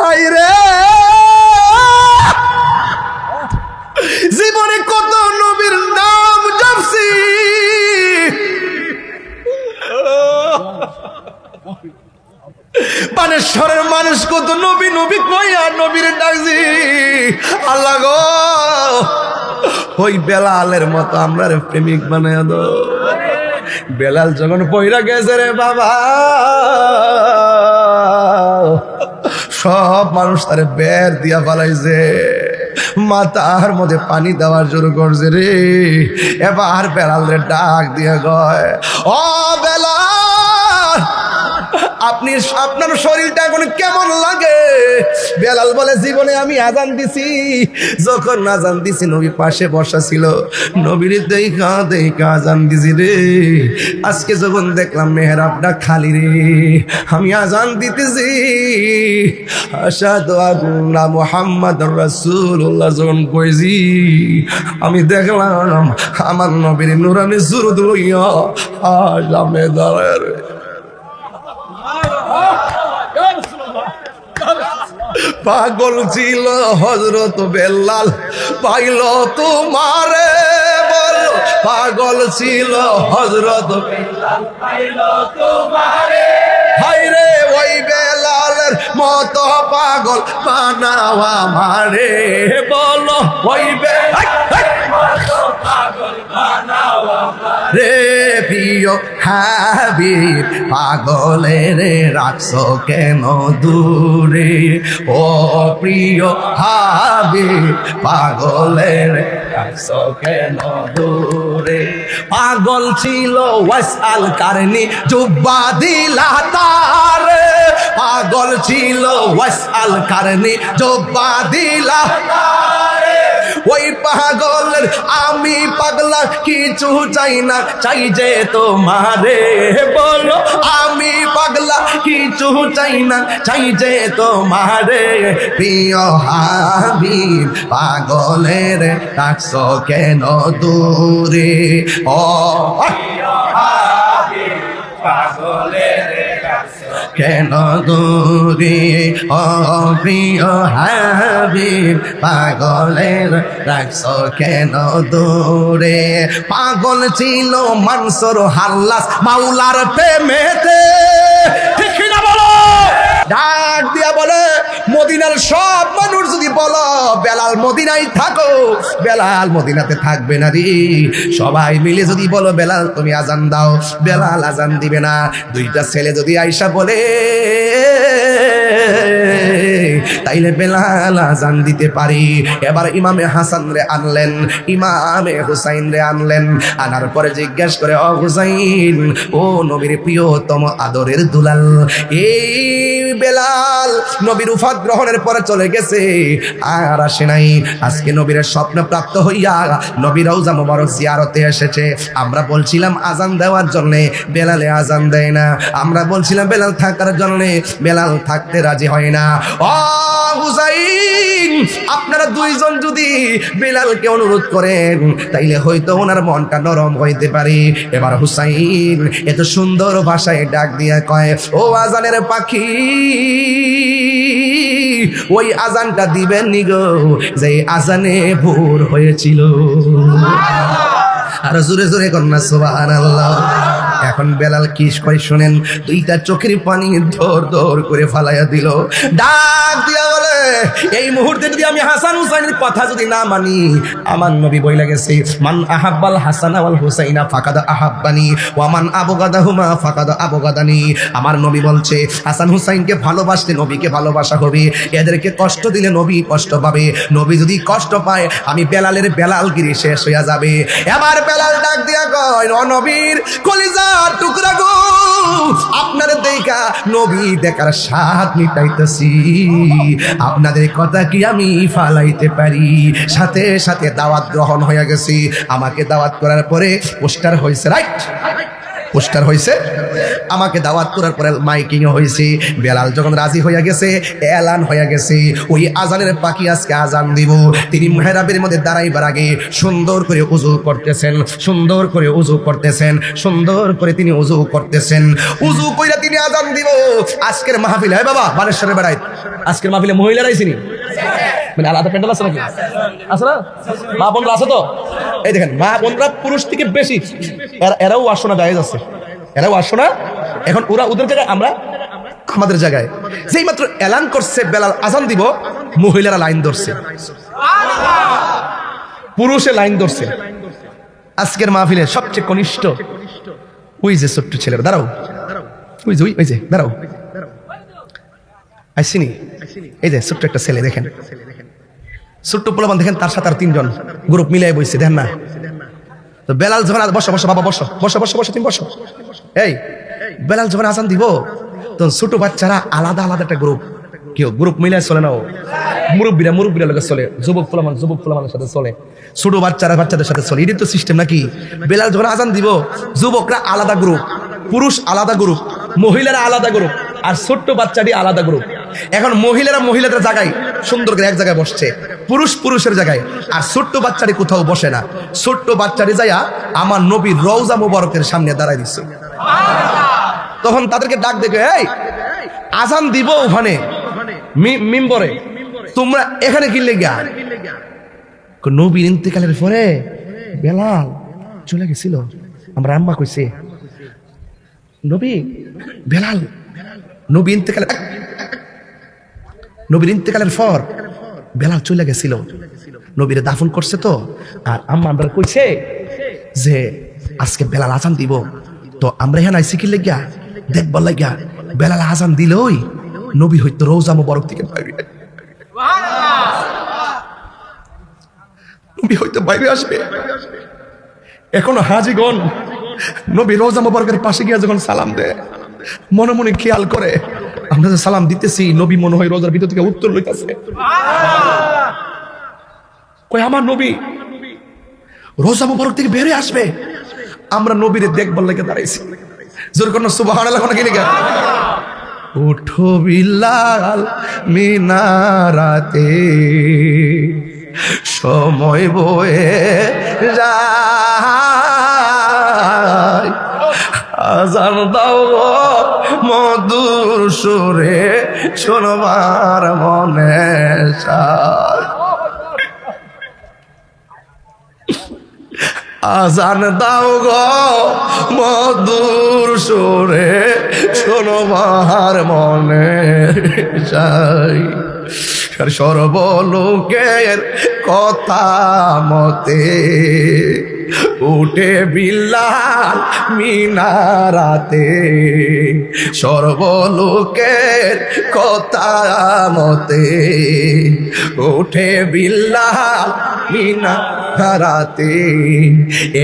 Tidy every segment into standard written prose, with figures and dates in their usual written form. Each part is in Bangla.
হায় রে, জীবনে কত নবীর নাম জপছি, বানেশ্বরের মানুষ কত নবী নবী কইয়া নবীর ডাকছি। আল্লাহ গো, ওই বেলালের মতো আমরা প্রেমিক বানায় দাও। বেলাল যখন পয়রা গেছে রে বাবা, সব মানুষ তারে বের দিয়া ফালাইছে, মাথার মধ্যে পানি দেওয়ার শুরু করছে রে। এবার বেলাল রে ডাক দিয়ে গয়, ও বেলাল, আপনি আপনার শরীরটা এখন কেমন লাগে? বেলাল বলে, জীবনে আমি আজান দিছি, যখন আজান দিছি নবী পাশে বসা ছিল, নবীর দেখা দেখা আজান দিছি রে। আজকে যখন দেখলাম মেহরাবটা খালি রে, আমি আজান দিতেছি আশহাদু আন্না মুহাম্মাদুর রাসূলুল্লাহ যখন কইছি, আমি দেখলাম আমার নবীর নূরানি সুরত লইয়া সামনে দাঁড়ায় রে। পাগল ছিল হযরত বেলাল, পাইল তোমারে বলো। পাগল ছিল হযরত বেলাল, পাইল তোমারে। হায় রে, ওই বেলালের মতো পাগল বানাও আমারে বলো। ওই বেলালের মতো পাগল বানাও আমারে প্রিয় হাবিব, পাগলের রাখছো কেন দূরে? ও প্রিয় হাবিব, পাগলের রাখছো কেন দূরে? পাগল ছিল ওয়াসআল কারনি, জুব্বা দিলা তারে। পাগল ছিল ওয়াসআল কারনি, জুব্বা দিলা তারে। ওই পাগলের আমি পাগলা, কিছু চাই না, চাই যে তোমারে বলো। আমি পাগলা, কিছু চাই না, চাই যে তোমারে প্রিয় হাবিব, পাগলের রাখছো কেন দূরে? ও প্রিয় হাবিব, পাগলের কেন দূরে? ও প্রিয় হাবিব, পাগলের রাখছো কেন দূরে? পাগল ছিল মানসুর হাল্লাস মাওলার প্রেমেতে, ঠিক না বলো? ডাক দিয়া বলে, মদিনার সব মানুষ যদি বলো বেলাল মদিনায় থাকো, বেলাল মদিনাতে থাকবে না রে। সবাই মিলে যদি বলো বেলাল তুমি আজান দাও, বেলাল আজান দিবে না। দুইটা ছেলে যদি আইসা বলে তাইলে বেলাল আজান দিতে পারি। এবার ইমামে হাসান রে আনলেন, ইমামে হুসাইন রে আনলেন, আনার পরে জিজ্ঞাসা করে, ও হুসাইন, ও নবীর প্রিয়তম আদরের দুলাল, এই বেলাল নবীর উফাত গ্রহণের পরে চলে গেছে, আর আসে নাই। আজকে নবীর স্বপ্ন প্রাপ্ত হইয়া নবীর রওজা মোবারক জিয়ারতে এসেছে। আমরা বলছিলাম আজান দেওয়ার জন্য, বেলালে আজান দেয় না। আমরা বলছিলাম বেলাল থাকার জন্য, বেলাল থাকতে রাজি হয় না। ও হুসাইন, আপনারা দুইজন যদি বেলালকে অনুরোধ করেন তাইলে হয়তো ওনার মনটা নরম হইতে পারে। এবার হুসাইন এত সুন্দর ভাষায় ডাক দিয়া কয়, ও আজানের পাখি, ওই আজানটা দিবেন নি গো যে আজানে ভোর হয়েছিল। আর জোরে জোরে কন্যা সুবহানাল্লাহ। এখন বেলাল কি কয় শুনেন, দুইটা চোখের পানি দর দর করে ফালাইয়া দিল। ডাক দিয়া বলে, এই মুহূর্তে যদি আমি হাসান হুসাইনের কথা যদি না মানি, আমার নবী বইলা গেছে, মান আহাব্বাল হাসান ওয়াল হুসাইনা ফাকাদ আহাব্বানি ওয়া মান আবগাদাহুমা ফাকাদ আবগাদানি। আমার নবী বলছে, হাসান হুসাইনকে ভালোবাসলে নবীকে ভালোবাসা হবে, এদেরকে কষ্ট দিলে নবী কষ্ট পাবে। নবী যদি কষ্ট পায়, আমি বেলালের বেলালগিরি শেষ হইয়া যাবে। এবার বেলাল ডাক দিয়া কয়, ও নবীর কলিজা টুকরা গো, আপনার দেখা নবী দেখার স্বাদ মিটাইতেছি, আপনাদের কথা কি আমি ফালাইতে পারি? সাথে সাথে দাওয়াত গ্রহণ হয়ে গেছি। আমাকে দাওয়াত করার পরে পোস্টার হয়েছে, রাইট? পোস্টার হয়েছে, আমাকে দাওয়াত করার পরে মাইকিং হয়েছে। বেলাল যখন রাজি হইয়া গেছে, এলান হইয়া গেছে, ওই আজানের পাখি আজকে আজান দিব। তিনি মেহরাবের মধ্যে দাঁড়াইবার আগে সুন্দর করে উজু করতেছেন, সুন্দর করে উজু করতেছেন, সুন্দর করে তিনি উজু করতেছেন। উজু কইরা তিনি আজান দিব। আজকের মাহফিল, হ্যাঁ বাবা বানেশ্বরে বেড়াই, আজকের মাহফিলে মহিলারা আইসিনি, মানে আলাদা প্যান্ডেল আছে নাকি? আছে না? মা বোনরা আছে তো? এই দেখেন, মা বোনরা পুরুষ থেকে বেশি, এরাও আসো না, জায়েজ আছে, এরাও আসো না। এখন ওরা ওদের জায়গায়, আমরা আমাদের জায়গায়। যেই মাত্র এলান করছে বেলাল আজান দিব, মহিলারা লাইন ধরছে, পুরুষে লাইন ধরছে। আজকের মাহফিলে সবচেয়ে কনিষ্ঠ ওই যে ছোট্ট ছেলেরা, দাঁড়াও, ওই যে ওই যে দাঁড়াও, আইসিনি, এই যে ছোট্ট একটা ছেলে দেখেন, ছোট্ট পোলাপান দেখেন, তার সাথে আর তিনজন গ্রুপ মিলাই বইছে, দেখেন না? তো বেলাল যখন, বসো বসো বাবা, বসো বসো বসো বসো, তুমি বসো। এই বেলাল যখন আজান দিব, তখন ছোট বাচ্চারা আলাদা আলাদা একটা গ্রুপ, কেউ গ্রুপ মিলাই চলে না, ও মুরব্বীরা মুরব্বীরা লোকের চলে, যুবক পোলামানের সাথে চলে, ছোট বাচ্চারা বাচ্চাদের সাথে চলে। এটাই তো সিস্টেম নাকি? বেলাল যখন আজান দিব, যুবকরা আলাদা গ্রুপ, পুরুষ আলাদা গ্রুপ, মহিলারা আলাদা গ্রুপ, আর ছোট্ট বাচ্চাটি আলাদা গ্রুপ। এখন মহিলারা মহিলাদের জায়গায় সুন্দর করে এক জায়গায় বসছে, পুরুষ পুরুষের জায়গায়, আর ছোট্ট বাচ্চাটি কোথাও বসে না। ছোট্ট বাচ্চাটি যাইয়া আমার নবীর রওজা মুবারকের সামনে দাঁড়ায় দিচ্ছে। তখন তাদেরকে ডাক দেখে, এই আজান দিব ওখানে মিম্বরে, তোমরা এখানে কি লেগা? নবীর ইন্তেকালের পরে বেলাল চলে গেছিল, আমরা আম্মা কইছে নবী বেলাল নবীর ইন্তেকালের পর বেলাল চলে গেছিল, নবীরে দাফন করছে তো। আর আম্মা আমরা কইছে যে আজকে বেলাল আজান দিব, তো আমরা এখানে আইসি কি লেগা দেখবার লাগিয়া। বেলাল আজান দিলই নবী হয়তো রওজা মুবারক থেকে বাইরে, নবী হয়তো বাইরে আসবে। এখনো হাজিগণ নবী রওজা মুবারকের পাশে গিয়ে যখন সালাম দেয়, মনে মনে খেয়াল করে আমরা যে সালাম দিতেছি, নবী মনে হয় রোজার ভিতর থেকে উত্তর লইতেছে। কই আমার নবী রোজা মুবারক থেকে বেরিয়ে আসবে, আমরা নবীরে দেখবার লাগে দাঁড়াইছি। জোর কোন সুবহানাল্লাহ কোন কি লিখা? উঠো বিলাল মিনারাতে, সময় বয়ে যায়, আজান দাও মধুর সুরে, শোনবার মনে চায়। আজান দাও গো মধুর সুরে, শোনবার মনে চাই। সর্বলোকের কথা মতে উঠে বিলাল মিনারাতে, সর্বলোকের কথা মতে উঠে বিলাল মিনারাতে।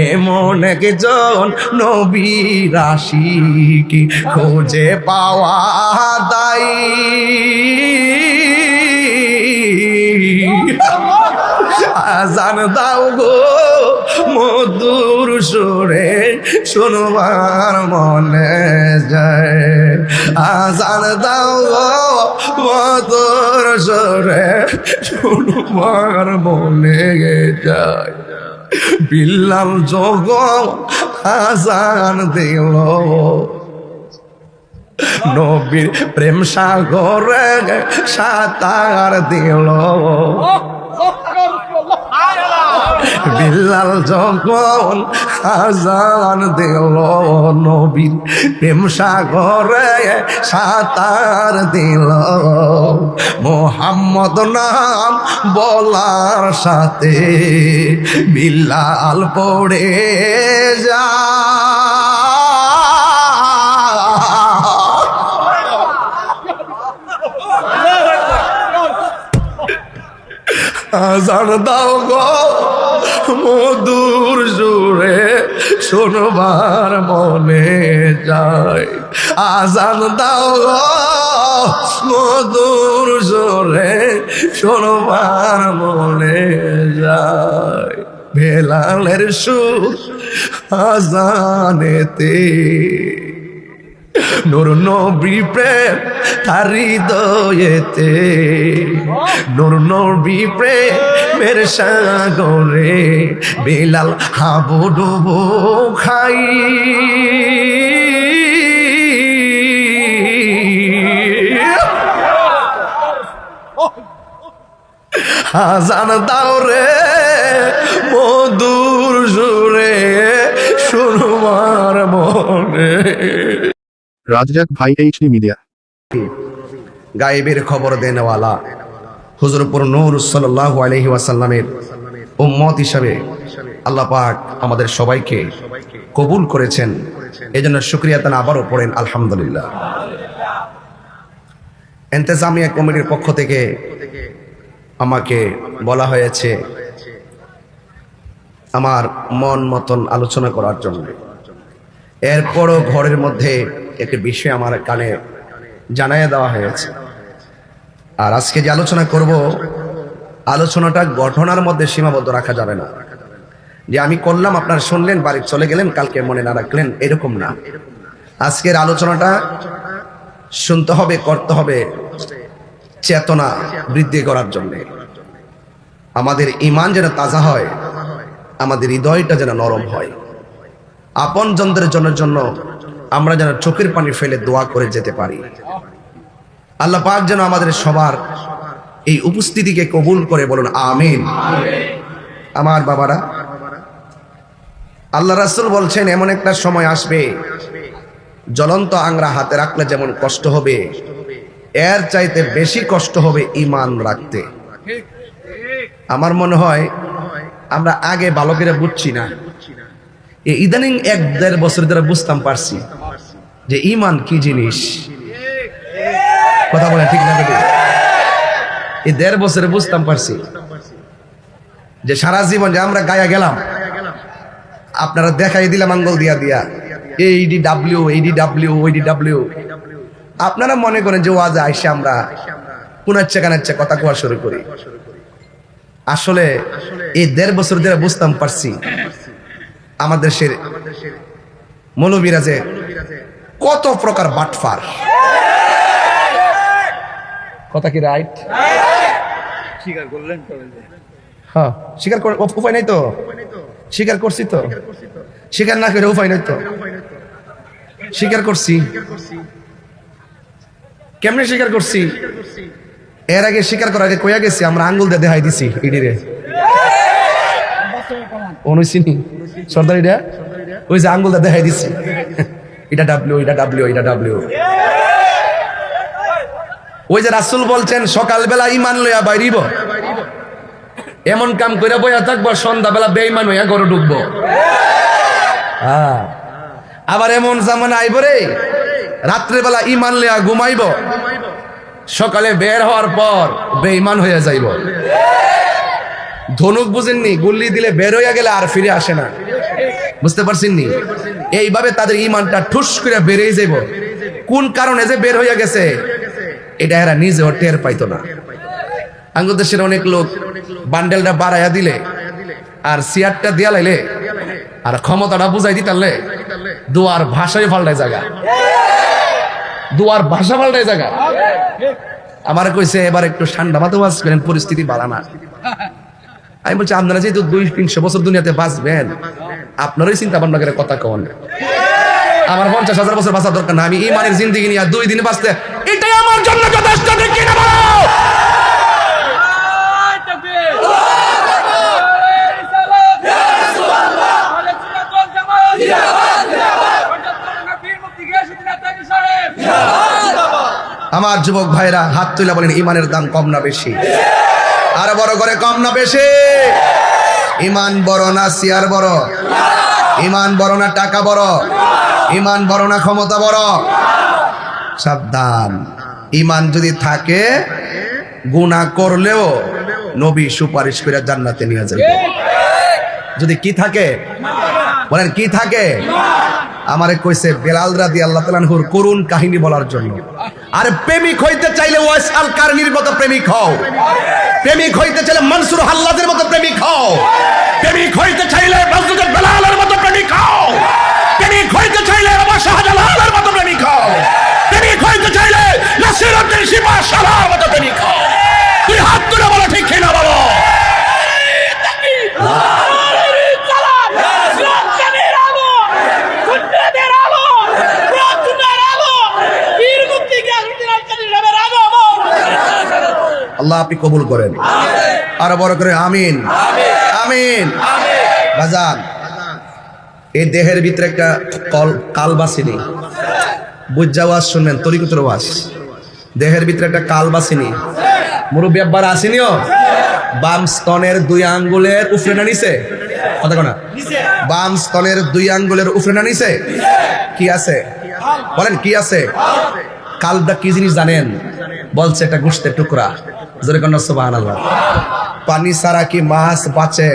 এমন একজন নবীর আশিকি খুঁজে পাওয়া দায়, আজান দাও গো মধুর সুরে, শোনবার মনে যায়। আজান দাও গো মধুর সুরে, শোনবার মনে যায়। বিলাল যখন আজান দিল, নবীর প্রেম সাগরে সাঁতার দিল। বিলাল যখন আজান দিল, নবীর প্রেম সাগরে সাঁতার দিল। মোহাম্মদ নাম বলার সাথে বিলাল পড়ে যা, আজান দাও গো মধুর সুরে, শোনবার মনে যায়। আজান দাও গো মধুর সুরে, শোনবার মনে যায়। বেলালের সুর আজানেতে, নূর নবী প্রেম তার হৃদয়েতে, নূর নবী প্রেমের সাগরে বেলাল হাবুডুবু খাই। আজান দাও রে মধুর সুরে শুনবার মনে। রাজ্জাক ভাই, এইচডি মিডিয়া। গায়েবের খবর দেনেওয়ালা হুজুরপুর নূর সাল্লাল্লাহু আলাইহি ওয়াসাল্লামের উম্মত হিসাবে আল্লাহ পাক আমাদের সবাইকে কবুল করেছেন, এজন্য শুকরিয়া তান আবারও পড়েন আলহামদুলিল্লাহ। ইন্তেজামিয়া কমিটির পক্ষ থেকে আমাকে বলা হয়েছে আমার মন মতন আলোচনা করার জন্য। এরপরও ঘরের মধ্যে একটি বিষয় আমার কানে জানাইয়া দেওয়া হয়েছে। আর আজকে যে আলোচনা করব, আলোচনাটা ঘটনার মধ্যে সীমাবদ্ধ রাখা যাবে না, যে আমি করলাম আপনারা শুনলেন বাড়ি চলে গেলেন কালকে মনে না রাখলেন, এরকম না। আজকের আলোচনাটা শুনতে হবে, করতে হবে চেতনা বৃদ্ধি করার জন্য। আমাদের ঈমান যেন তাজা হয়, আমাদের হৃদয়টা যেন নরম হয়, আপন জনদের জন্য আমরা যেন চোখের পানি ফেলে দোয়া করে যেতে পারি। আল্লাহ পাক যেন আমাদের সবার এই উপস্থিতিকে কবুল করে, বলুন আমিন। আমার বাবারা, আল্লাহ রাসূল বলছেন এমন একটা সময় আসবে জ্বলন্ত আংরা হাতে রাখলে যেমন কষ্ট হবে, এর চাইতে বেশি কষ্ট হবে ঈমান রাখতে। আমার মনে হয় আমরা আগে ভালো করে বুঝছি না, ইদানিং 1-1.5 বছর ধরে বুঝতাম পারছি যে ঈমান কি জিনিস। কথা বলে ঠিক না? এই 1.5 বছরে বুঝতাম পারছি যে সারা জীবন যে আমরা গায়া গেলাম, আপনারা দেখাই দিলাম আঙ্গুল দিয়া দিয়া ADW ADW ODW। আপনারা মনে করেন যে ওয়াজে আইসা আমরা কোনাচ্ছা কানাচ্ছা কথা কোয়া শুরু করি। আসলে এই 1.5 বছর ধরে বুঝতাম পারছি আমাদের দেশের মৌলবীরা যে কত প্রকার বাটফার। কথা কি রাইট? স্বীকার করলেন? হ্যাঁ, স্বীকার করার উপায় নাই তো। স্বীকার করছি তো, স্বীকার না করে উপায় নাই তো। স্বীকার করছি। কেমনে স্বীকার করছি? এর আগে স্বীকার করার আগে কইয়া গেছি আমরা আঙ্গুল দিয়ে দেখাই দিছি ইডিরে। অনুসিনি সর্দারিটা ওই যে আঙ্গুল দিয়ে দেখাই দিছি, এটা ডাব্লিউ, এটা ডাব্লিউ, এটা ডাব্লিউ। ওই যে রাসূল বলছেন সকালবেলা ঈমান লইয়া বাইরিব, এমন কাম কইরা বইয়া থাকবো, সন্ধ্যাবেলা বেঈমান হইয়া ঘরে ঢুকবো। আবার এমন জামানা আইব রে, রাত্রেবেলা ঈমান লইয়া ঘুমাইব, সকালে বের হওয়ার পর বেঈমান হইয়া যাইব। ধনুক বুঝেননি, গুল্লি দিলে বের হইয়া গেলে আর ফিরে আসে না। বুঝতে পারছেননি? এইভাবে তাদের ঈমানটা ঠুস করে বেরিয়ে যাইব। কোন কারণে যে বের হইয়া গেছে এটা এরা নিজেও টের পাইতো না। আঙ্গুর দেশের অনেক লোক বান্ডেলটা বাড়াইয়া দিলে আর চেয়ারটা দিয়া লাইলে আর ক্ষমতাটা বুঝাই দিতালে দুয়ার ভাষায় পাল্টায় জায়গা, দুয়ার ভাষা পাল্টায় জায়গা। আমার কইছে এবার একটু ঠান্ডা মাথায় ওয়াজ করেন, পরিস্থিতি বাড়ানা। আমি বলছি আপনারা যেহেতু 200-300 বছর দুনিয়াতে বাঁচবেন, আপনারই চিন্তা ভাবনা করে কথা কন। আমার 50,000 বছর বাঁচার দরকার না, আমি ঈমানের জিন্দেগি নিয়ে 2 দিন বাঁচতে এটাই আমার জন্য যথেষ্ট। ঠিক কিনা বলো? আমার যুবক ভাইরা হাত তুলে বলেন ঈমানের দাম কম না বেশি? আর বড় করে কম না বেশি? ঈমান বড় না চেয়ার বড়? ঈমান বড় না টাকা বড়? ঈমান বড় না ক্ষমতা বড়? সাবধান, ঈমান যদি থাকে গুনাহ করলেও নবী সুপারিশ করে জান্নাতে নিয়ে যাবে। যদি কি থাকে বলেন, কি থাকে? আমারে কইছে বেলাল রাদিয়াল্লাহু তাআলা আনহুর করুণ কাহিনী বলার জন্য। আর প্রেমিক হইতে চাইলে ওয়াইস আল কারনির মতো প্রেমিক হও, প্রেমিক হইতে চাইলে মনসুর হাল্লাদের মতো প্রেমিক হও। প্রেমিক হইতে চাইলে হযরত বেলালের মতো প্রেমিক হও। প্রেমিক হইতে চাইলে আবার শাহজালালের মতো প্রেমিক হও। প্রেমিক হইতে চাইলে নাসিরউদ্দিন শিবা শাহর মতো প্রেমিক হও। তুই হাত তুলে বলো ঠিক কিনা বলো। আল্লাহ আপনি কবুল করেন, আরো বড় করে আমিন আমিন। বাজান, এই দেহের ভিতরে একটা কালবাসিনী, বুঝা ওয়াজ শুনবেন, তরিকতের ওয়াজ। দেহের ভিতরে একটা কালবাসিনী, মুরব্বী আব্বার আসেনিও। বাম স্তনের 2 আঙ্গুলের উপরে না নিচে, কথা কোনা, বাম স্তনের 2 আঙ্গুলের উপরে না নিচে কি আছে বলেন, কি আছে? কালটা কি জিনিস জানেন? বলছে এটা গোশতের টুকরা। জোরে কন্যা সুবহানাল্লাহ। পানি ছাড়া কি মাছ বাঁচে?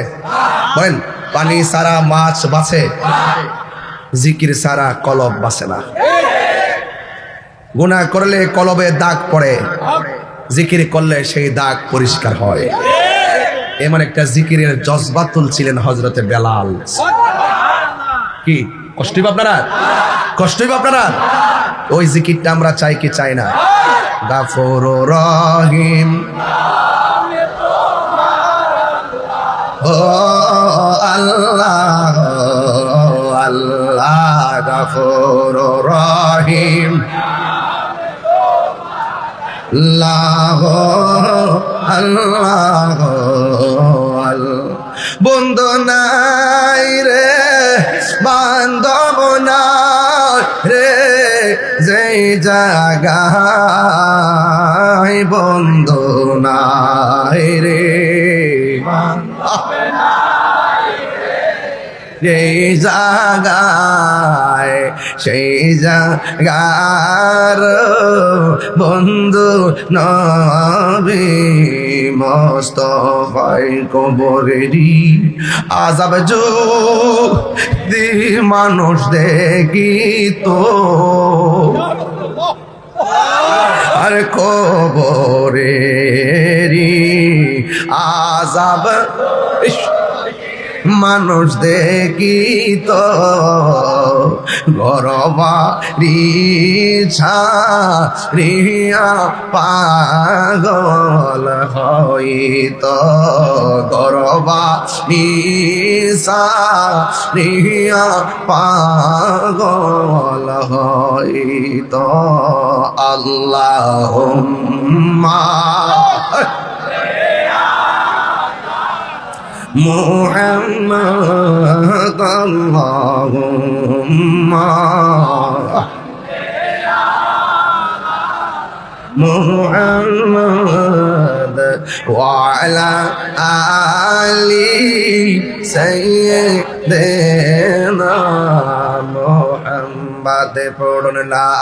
বলেন, পানি ছাড়া মাছ বাঁচে, জিকির ছাড়া কলব বাঁচে না। গুনাহ করলে কলবে দাগ পড়ে, জিকির করলে সেই দাগ পরিষ্কার হয়। এমন একটা জিকিরের জজবা তুলছিলেন হযরতে বেলাল। কি কষ্ট হইব আপনারা? কষ্ট হইব আপনারা? ওই জিকিরটা আমরা চাই কি চাই না? গাফুর রহিম, ও আল্লাহ আল্লাহ, গাফুর রহিম, আল্লাহ আল্লাহ আল্লাহ। বন্ধু নাই রে, বান্ধব নাই রে, যেই জায়গায় বন্ধু নাই রে, সেই জায়গায়, সেই জায়গার বন্ধু নবী মুস্তাফার কবরেরই আযাব যদি মানুষ দেখিত, আর কবরেরই আযাব মানুষ দেখিত, গরবারি ছাড়িয়া পাগল হইত, গরবারি ছাড়িয়া পাগল হইত। আল্লাহুম্মা মুহাম্মদ, আল্লাহুম্মা মুহাম্মদ ওয়া আলা আলি সাইয়্যিদিনা মুহাম্মদ। পড়ুন লা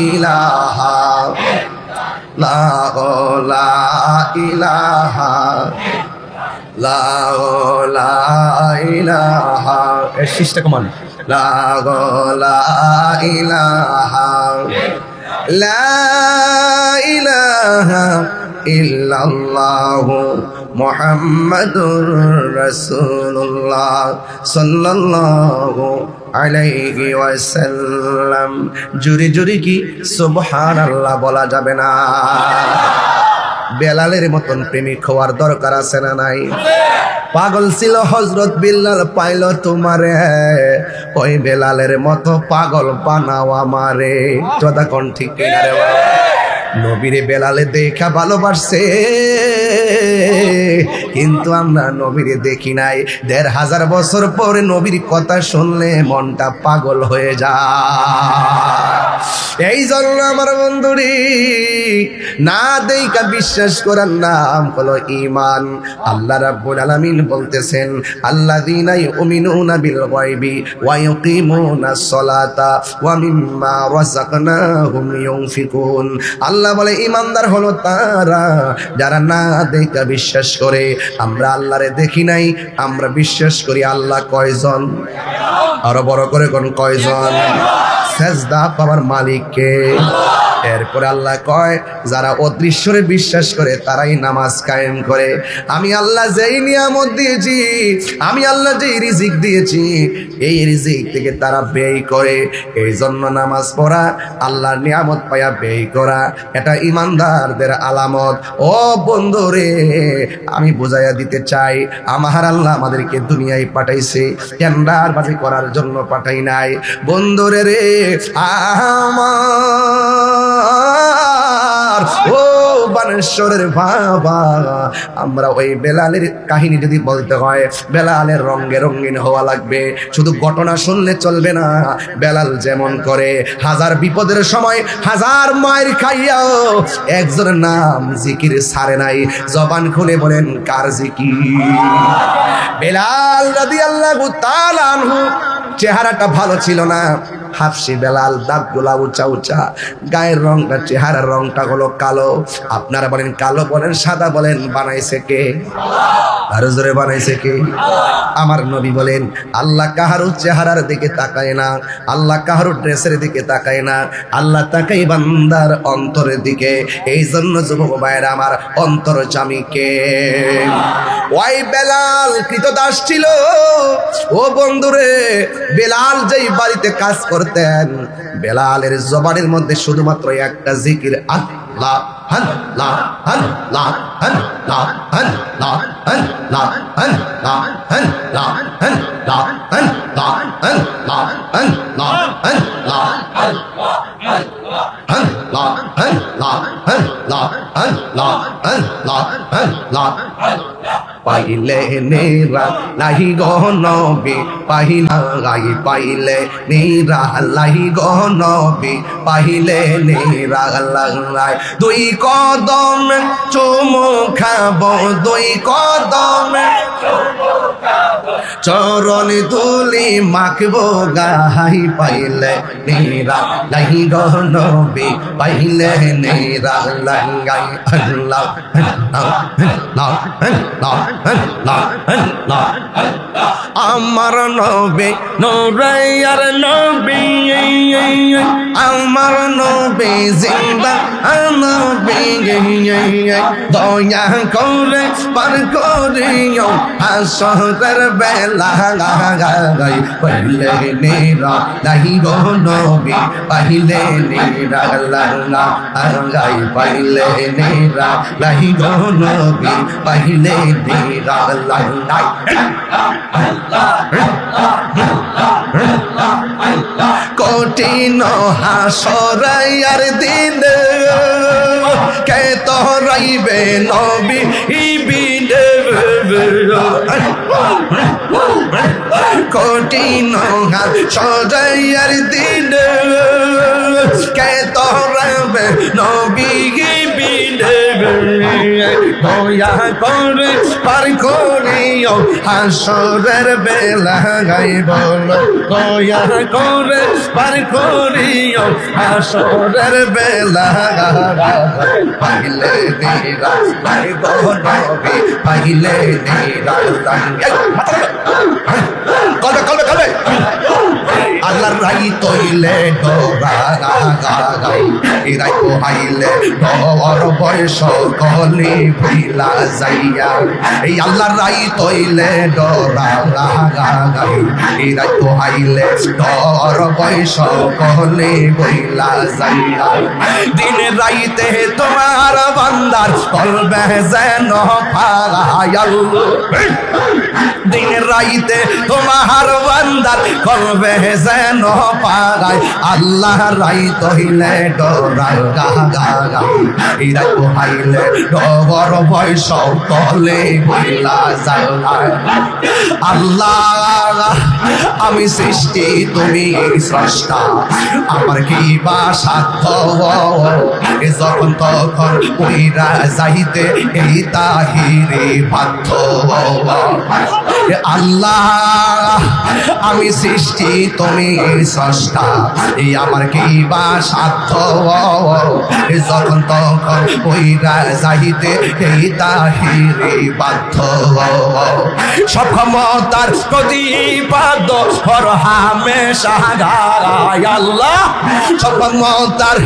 ইলাহা লা ইলাহা লা ইলাহা, এর শিষ্টা কমান, লা ইলাহা লা ইলাহা ইল্লাল্লাহু মুহাম্মাদুর রাসূলুল্লাহ সাল্লাল্লাহু আলাইহি ওয়াসাল্লাম। জোরে জোরে কি সুবহানাল্লাহ বলা যাবে না? বেলালের মতন প্রেমিক হওয়ার দরকার আছে না নাই? পাগল ছিল হযরত বিল্লাল, পাইল তোমারে, ওই বেলালের মতো পাগল বানাও আমারে। কথা কোন ঠিক কিনা রে বাবা? নবীরে বেলালে দেখা ভালোবাসছে, কিন্তু আমরা নবীরে দেখি নাই। ১৫০০ বছর পরে নবীর কথা শুনলে মনটা পাগল হয়ে যায়। এই জন্য আমার বন্ধুরি, না দেখা বিশ্বাস করার নাম হলো ঈমান। আল্লাহ রাব্বুল আলামিন বলতেছেন, আল্লাযীনা ইউমিনুনা বিল গায়বি ওয়া ইউকিমুনাস সালাতা ওয়া মিম্মা রাযাকনাহুম ইউনফিকুন। আল্লাহ বলে ঈমানদার হলো তারা যারা না দেখা বিশ্বাস করে। আমরা আল্লাহরে দেখি নাই, আমরা বিশ্বাস করি আল্লাহ কয়জন? আরো বড় করে কোন কয়জন? সেজদা পাওয়ার মালিক কে? এরপরে আল্লাহ কয় যারা অদৃশ্যরে বিশ্বাস করে তারাই নামাজ কায়েম করে। আমি আল্লাহ যেই নিয়ামত দিয়েছি, আমি আল্লাহ যেই রিজিক দিয়েছি, এই রিজিক থেকে তারা ব্যয় করে। এই জন্য নামাজ পড়া, আল্লাহর নিয়ামত পায়া ব্যয় করা, এটা ইমানদারদের আলামত। ও বন্ধুরে, আমি বুঝাইয়া দিতে চাই, আমার আল্লাহ আমাদেরকে দুনিয়ায় পাঠাইছে টেন্ডারবাজি করার জন্য পাঠাই নাই। বন্ধুরে রে আমার, ও বানেশ্বরের বাবা, আমরা ওই বেলালের কাহিনী যদি বলতে হয়, বেলালের রঙে রঙিন হওয়া লাগবে। শুধু ঘটনা শুনলে চলবে না। বেলাল যেমন করে হাজার বিপদের সময় হাজার মায়ের খাইয়াও একজনের নাম জিকির ছাড়ে নাই। জবান খুলে বলেন কার জিকির? বেলাল রাদিয়াল্লাহু তাআলা আনহু চেহারাটা ভালো ছিল না, হাফসি বেলাল, দাঁতগুলা উঁচা উঁচা, গায়ের রংটা, চেহারার রংটা হলো কালো। আপনারা বলেন কালো বলেন সাদা বলেন, বানাইছে কে? আরো জোরে বানাইছে কে? আমার নবী বলেন আল্লাহ কাহারও চেহারার দিকে তাকায় না, আল্লাহ কাহারও ড্রেসের দিকে তাকায় না, আল্লাহ তাকাই বান্দার অন্তরের দিকে। এই জন্য যুবক ভাইয়েরা আমার, অন্তর জামিকে ওই বেলাল কৃতদাস ছিল। ও বন্ধুরে, বেলাল যেই বাড়িতে কাজ করতেন, বেলালের জবানের মধ্যে শুধুমাত্র একটা জিকির, আল্লাহ আল্লাহ আল্লাহ আল্লাহ আল্লাহ আল্লাহ আল্লাহ আল্লাহ আল্লাহ আল্লাহ আল্লাহ আল্লাহ আল্লাহ আল্লাহ আল্লাহ আল্লাহ আল্লাহ আল্লাহ পাইলে নেরা লাহি গো নবী, পাইলা গাই পাইলে নেরা লাহি গো নবী, পাইলে নেরা লাই। দুই কদম চুমু খাবো, দুই কদম চরণ তুলি মাখবো গাই, পাইলে নেরা লাহি গো নবী, পাইলে নেরা লাগাই। আল্লাহ আল্লাহ আল্লাহ আল্লাহ আল্লাহ আমার নবী নূরায়ার নবী, আমার নবী জিন্দা নবী, দয়া করে পার করিও হাসরের বেলা। পাইলে নেরা লাহি গো নবী, পাইলে নেরা লাগাই, পাইলে নেরা লাহি গো নবী, পাইলে নেরা লাগাই। কঠিন হাসরের দিন কে তোরাইবে নবী বিনে, কঠিন হাসরের দিন কে তোরাইবে নবী বিনে, দয়া করে পার করিও হাসরের বেলা গাই বলো, দয়া করে পার করিও হাসরের বেলা। পাইলে নেরা গাই গো নবী, পাইলে নেরা কবে কবে কবে আল্লাহর রাই তৈলে ডোরা গাই, এরাই তো হাইলে ডর বয়স কলি ভুইলা যাইয়া। এই আল্লাহর রাই তৈলে ডরা গাই, এরাই তো হাইলে ডর বয়স কলি ভুইলা যাইয়া। দিন রাইতে তোমার বান্দার কলবে যেন ফারায়াল, দিন রাইতে তোমার বান্দার কলবে যেন পাগায়। আল্লাহ রাই তহিলে ডরা গা, এরা তো হাইলে ডর বয়স কলে ভুইলা যায়। আল্লাহ আমি সৃষ্টি তুমি স্রষ্টা, আমার কি বা সাধ্য, যখন তখন কইরা যাইতে এই তাহিরে বাধ্য। আল্লাহ আমি সৃষ্টি তুমি স্রষ্টা, এই আমার কি বা সাধ্য, যখন তখন ওইরা যাইতে এই তাহিরি বাধ্য। সব ক্ষমতার প্রতিপাদ্য হর হামেশা গায় আল্লাহ, সব ক্ষমতার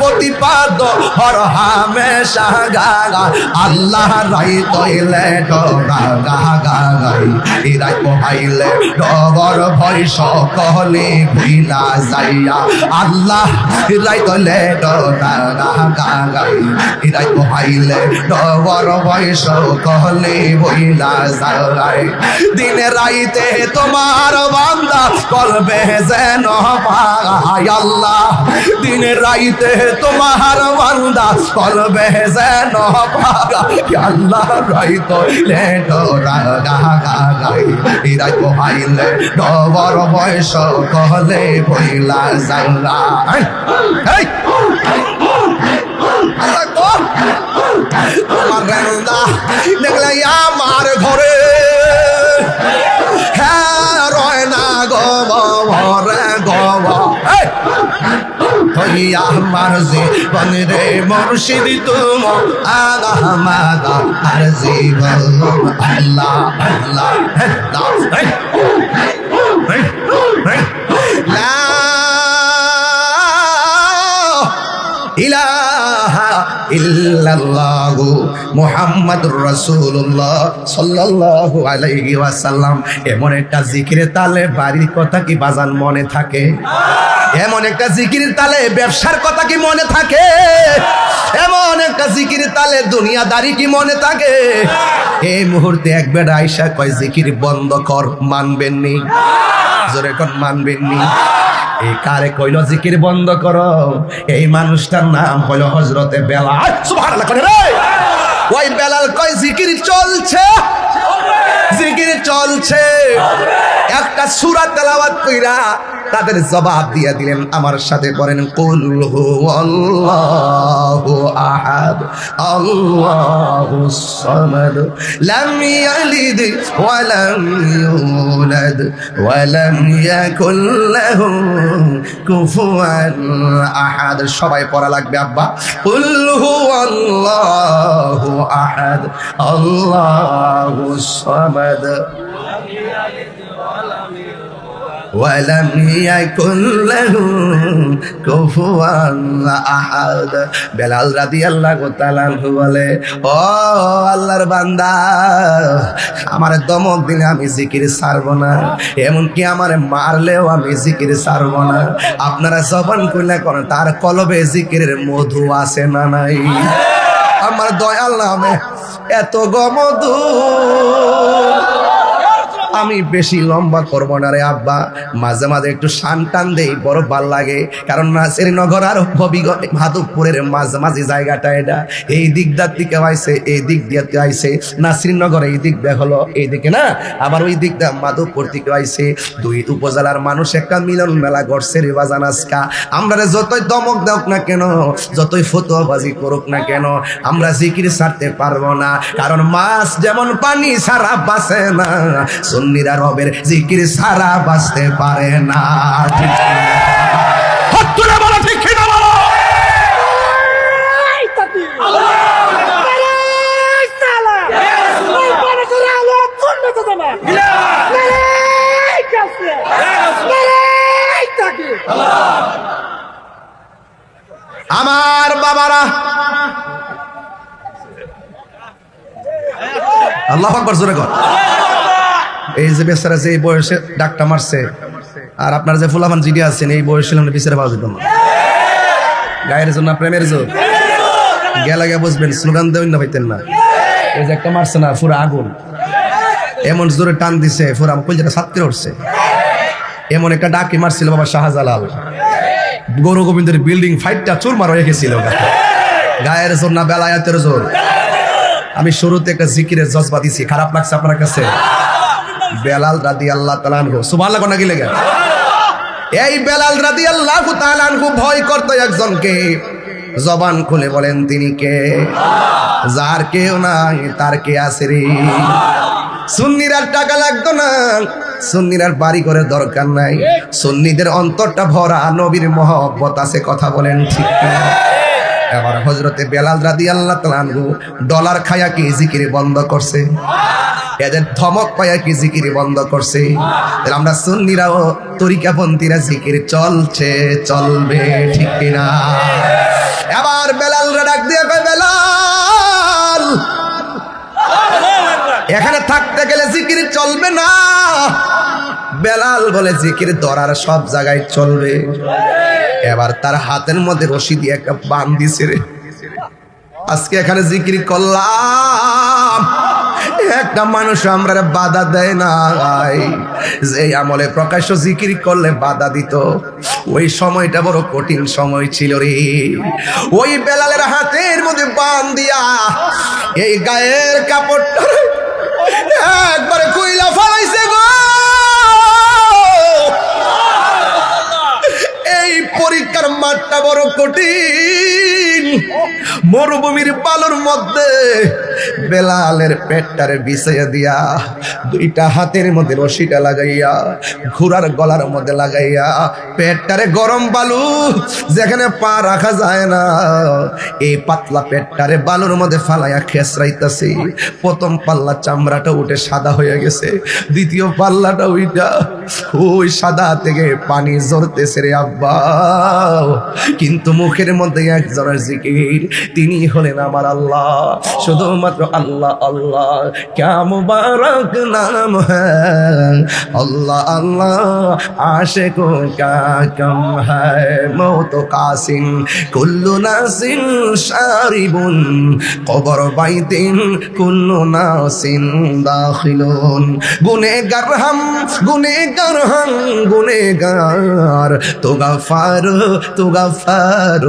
প্রতিপাদ্য হর হামেশা গায় আল্লাহ। রাই তৈলে ডগা গা গাই, রাই পোহাইলে ডবর ভয় সকলে ভুইলা যাইয়া আল্লাহ। রাই তৈলে ডগা গা গাই, রাই পোহাইলে ডবর ভয় সকলে ভুইলা যায়। দিনে রাইতে তোমার বান্দা করবে যেন পায় আল্লাহ, দিনে রাইতে তোমার বান্দা করবে যেন পায় আল্লাহ। রাইত লেডরা গা গা গাই, রাই পোহাইলে ডবর বয়স কহলে ভইলা যাল্লা। তোমার রান্দা দেখলে আমার ঘরে হ্যাঁ রয় না গরে গব হইয়া আমার জীবন রে মুর্শিদ তুম আহমদ আর জীবন আল্লাহ আল্লাহ লা ইলাহা ইল্লাল্লাহু মুহাম্মাদুর রাসূলুল্লাহ সাল্লাল্লাহু আলাইহি ওয়াসাল্লাম। এমন একটা জিকিরের তালে বাড়ির কথা কি বাজান মনে থাকে? এমন একটা জিকিরের তালে ব্যবসার কথা কি মনে থাকে? এমন একটা জিকিরের তালে দুনিয়াদারি কি মনে থাকে? এই মুহূর্তে একবার আয়েশা কয় জিকির বন্ধ কর, মানবেননি? জোরে কোন মানবেননি? এই কারে কইল জিকির বন্ধ করো? এই মানুষটার নাম হলো হযরতে বেলাল। সুবহানাল্লাহ করে রে। ওই বেলাল কয় জিকির চলছে, জিকির চলছে। একটা সূরা তেলাওয়াত কইরা তাদের জবাব দিয়ে দিলেন। আমার সাথে পড়েন কুল হুয়াল্লাহু আহাদ আল্লাহুস সামাদ লাম ইয়ালিদ ওয়া লাম ইউলাদ ওয়া লাম ইয়াকুল লাহু কুফুয়ান আহাদ। সবাই পড়া লাগবে আব্বা। কুল হুয়াল্লাহু আহাদ আল্লাহুস সামাদ ওয়ালাম ইয়াকুল লাহু কুফুয়ান আহাদ। বেলাল রাদিয়াল্লাহু তাআলা বলে, ও আল্লাহর বান্দা, আমার দমক দিলে আমি জিকির ছাড়ব না, এমনকি আমার মারলেও আমি জিকির ছাড়ব না। আপনারা জবান খুলে করেন, তার কলবে জিকিরের মধু আছে না নাই? আমার দয়াল নামে এত গমধু। আমি বেশি লম্বা করবো না রে আব্বা, মাঝে মাঝে একটু শান টান দেই, বড় ভাল লাগে। কারণ নাসিরনগর আর মাধবপুরের মাঝামাঝি জায়গাটা, এটা এই দিকটার দিকে আইছে, এই দিক দিয়ে আইছে। নাসিরনগর এই দিক দিয়ে হলো এই দিকে না, আবার ওই দিকটা মাধবপুর থেকে আইছে। দুই উপজেলার মানুষ একটা মিলন মেলা করছে রে বাজান আজকা। আমরা যতই দমক দেওক না কেন, যতই ফতোয়াবাজি করুক না কেন, আমরা জিকির ছাড়তে পারবো না। কারণ মাছ যেমন পানি ছাড়া বাঁচে না, সুন্নিরা রবের জিকির ছাড়া বাঁচতে পারে না। আমার বাবারা, আল্লাহু আকবার জোরে কর। এই যে বেচারা যে এই বয়সে ডাকটা মারছে, আর আপনার যে ফুলামান জিডি আছেন, এই বয়সে বিচারে পাওয়া যেত না। গায়ের জন্য প্রেমের জোর গেলা গে বুঝবেন, স্লোগান দেবেন না পাইতেন না। এই যে একটা মারছে না, পুরো আগুন, এমন জোরে টান দিছে পুরো আমার কলজাটা ছাত্রে উঠছে। এমন একটা ডাকি মারছিল বাবা শাহজালাল, গৌর গোবিন্দের বিল্ডিং ফাইটটা চুরমার হয়ে গেছিল। গায়ের জোর না বেলায়াতের জোর? আমি শুরুতে একটা জিকিরের জজবা দিছি, খারাপ লাগছে আপনার কাছে? বেলাল রাদিয়াল্লাহু তাআলা আনহু, সুবহানাল্লাহ কোন গিলে গেল। এই বেলাল রাদিয়াল্লাহু তাআলা আনহু ভয় করতো একজনকে। জবান খুলে বলেন তিনি কে? যার কেউ নাই তার কে আছে রে। সুন্নির আর টাকা লাগতো না, সুন্নির আর বাড়ি করে দরকার নাই, সুন্নিদের অন্তরটা ভরা নবীর মহব্বত আছে, কথা বলেন ঠিক না? এবার হযরতে বেলাল রাদিয়াল্লাহু তাআলা আনহু ডলার খায়া কি জিকির বন্ধ করছে? এদের ধমক পায়া কি জিকির বন্ধ করছে? তাহলে আমরা সুন্নিরাও তরিকাপন্থীরা জিকির চলছে, চলবে, ঠিক কিনা? এবার বেলাল ডাক দিয়ে কয়, বেলাল এখানে থাকতে গেলে জিকির চলবে না। বেলাল বলে জিকির ধরার সব জায়গায় চলবে। এবার তার হাতের মধ্যে রশি দিয়ে একটা বান দিছে রে। আজকে এখানে জিকির করলাম, একটা মানুষ আমরা বাধা দেয় না। যে আমলে প্রকাশ্য জিকির করলে বাধা দিত, ওই সময়টা বড় কঠিন সময় ছিল রে। ওই বেলালের হাতের মধ্যে বান দিয়া এই গায়ের কাপড়টা একবারে কইলা ফলাইছে গো। এই পরীক্ষার মাঠটা বড় কঠিন, মরুভূমির বালুর মধ্যে বেলালের পেটটারে বিছাইয়া দিয়া দুইটা হাতের মধ্যে রশিটা লাগাইয়া ঘোড়ার গলার মধ্যে লাগাইয়া পেটটারে গরম বালু যেখানে পা রাখা যায় না, এই পাতলা পেটটারে বালুর মধ্যে ফালাইয়া খেসরাইতাছে। প্রথম পাল্লা চামড়াটা উঠে সাদা হয়ে গেছে, দ্বিতীয় পাল্লাটা উইটা ওই সাদা থেকে পানি ঝরতেছে রে আব্বা। কিন্তু মুখের মধ্যে একজনের জিকির, তিনি হলেন আমার আল্লাহ, শুধুমাত্র আল্লাহ আল্লাহ। ক্যা মুবারক নাম হ্যায় আল্লাহ আল্লাহ, আশিকো ক্যা কম হ্যায়, মৌত কাসিম কুল্লু নাসিন শারিবুন, কবর বাইতিন কুল্লু নাসিন দাখিলুন। গুনেগার হাম গুনেগার হাম গুনেগার, তো গাফার তো গাফার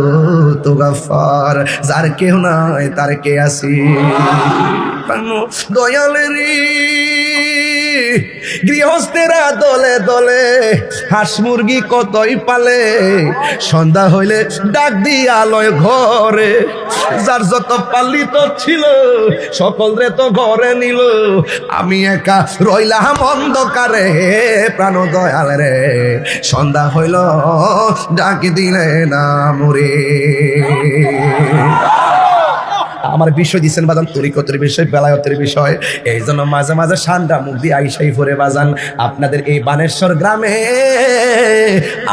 তো গাফার, যার কেউ নাই তার কে আসি। দয়ালেরি গৃহস্থেরা দলে দলে হাঁস মুরগি কতই পালে, সন্ধ্যা হইলে ডাক দিয়া আলোয় ঘরে, যার যত পালিত ছিল সকলরে তো ঘরে নিল, আমি একা রইলাম অন্ধকারে। প্রাণ দয়াল রে সন্ধ্যা হইল ডাক দিলে না মুরে। আমার বিষয় দিচ্ছেন বাজান তরিকতের বিষয়, বেলায়তের বিষয়, এই জন্য মাঝে মাঝে ঠান্ডা মুখ দিয়ে আইসাই ভরে বাজান। আপনাদের এই বানেশ্বর গ্রামে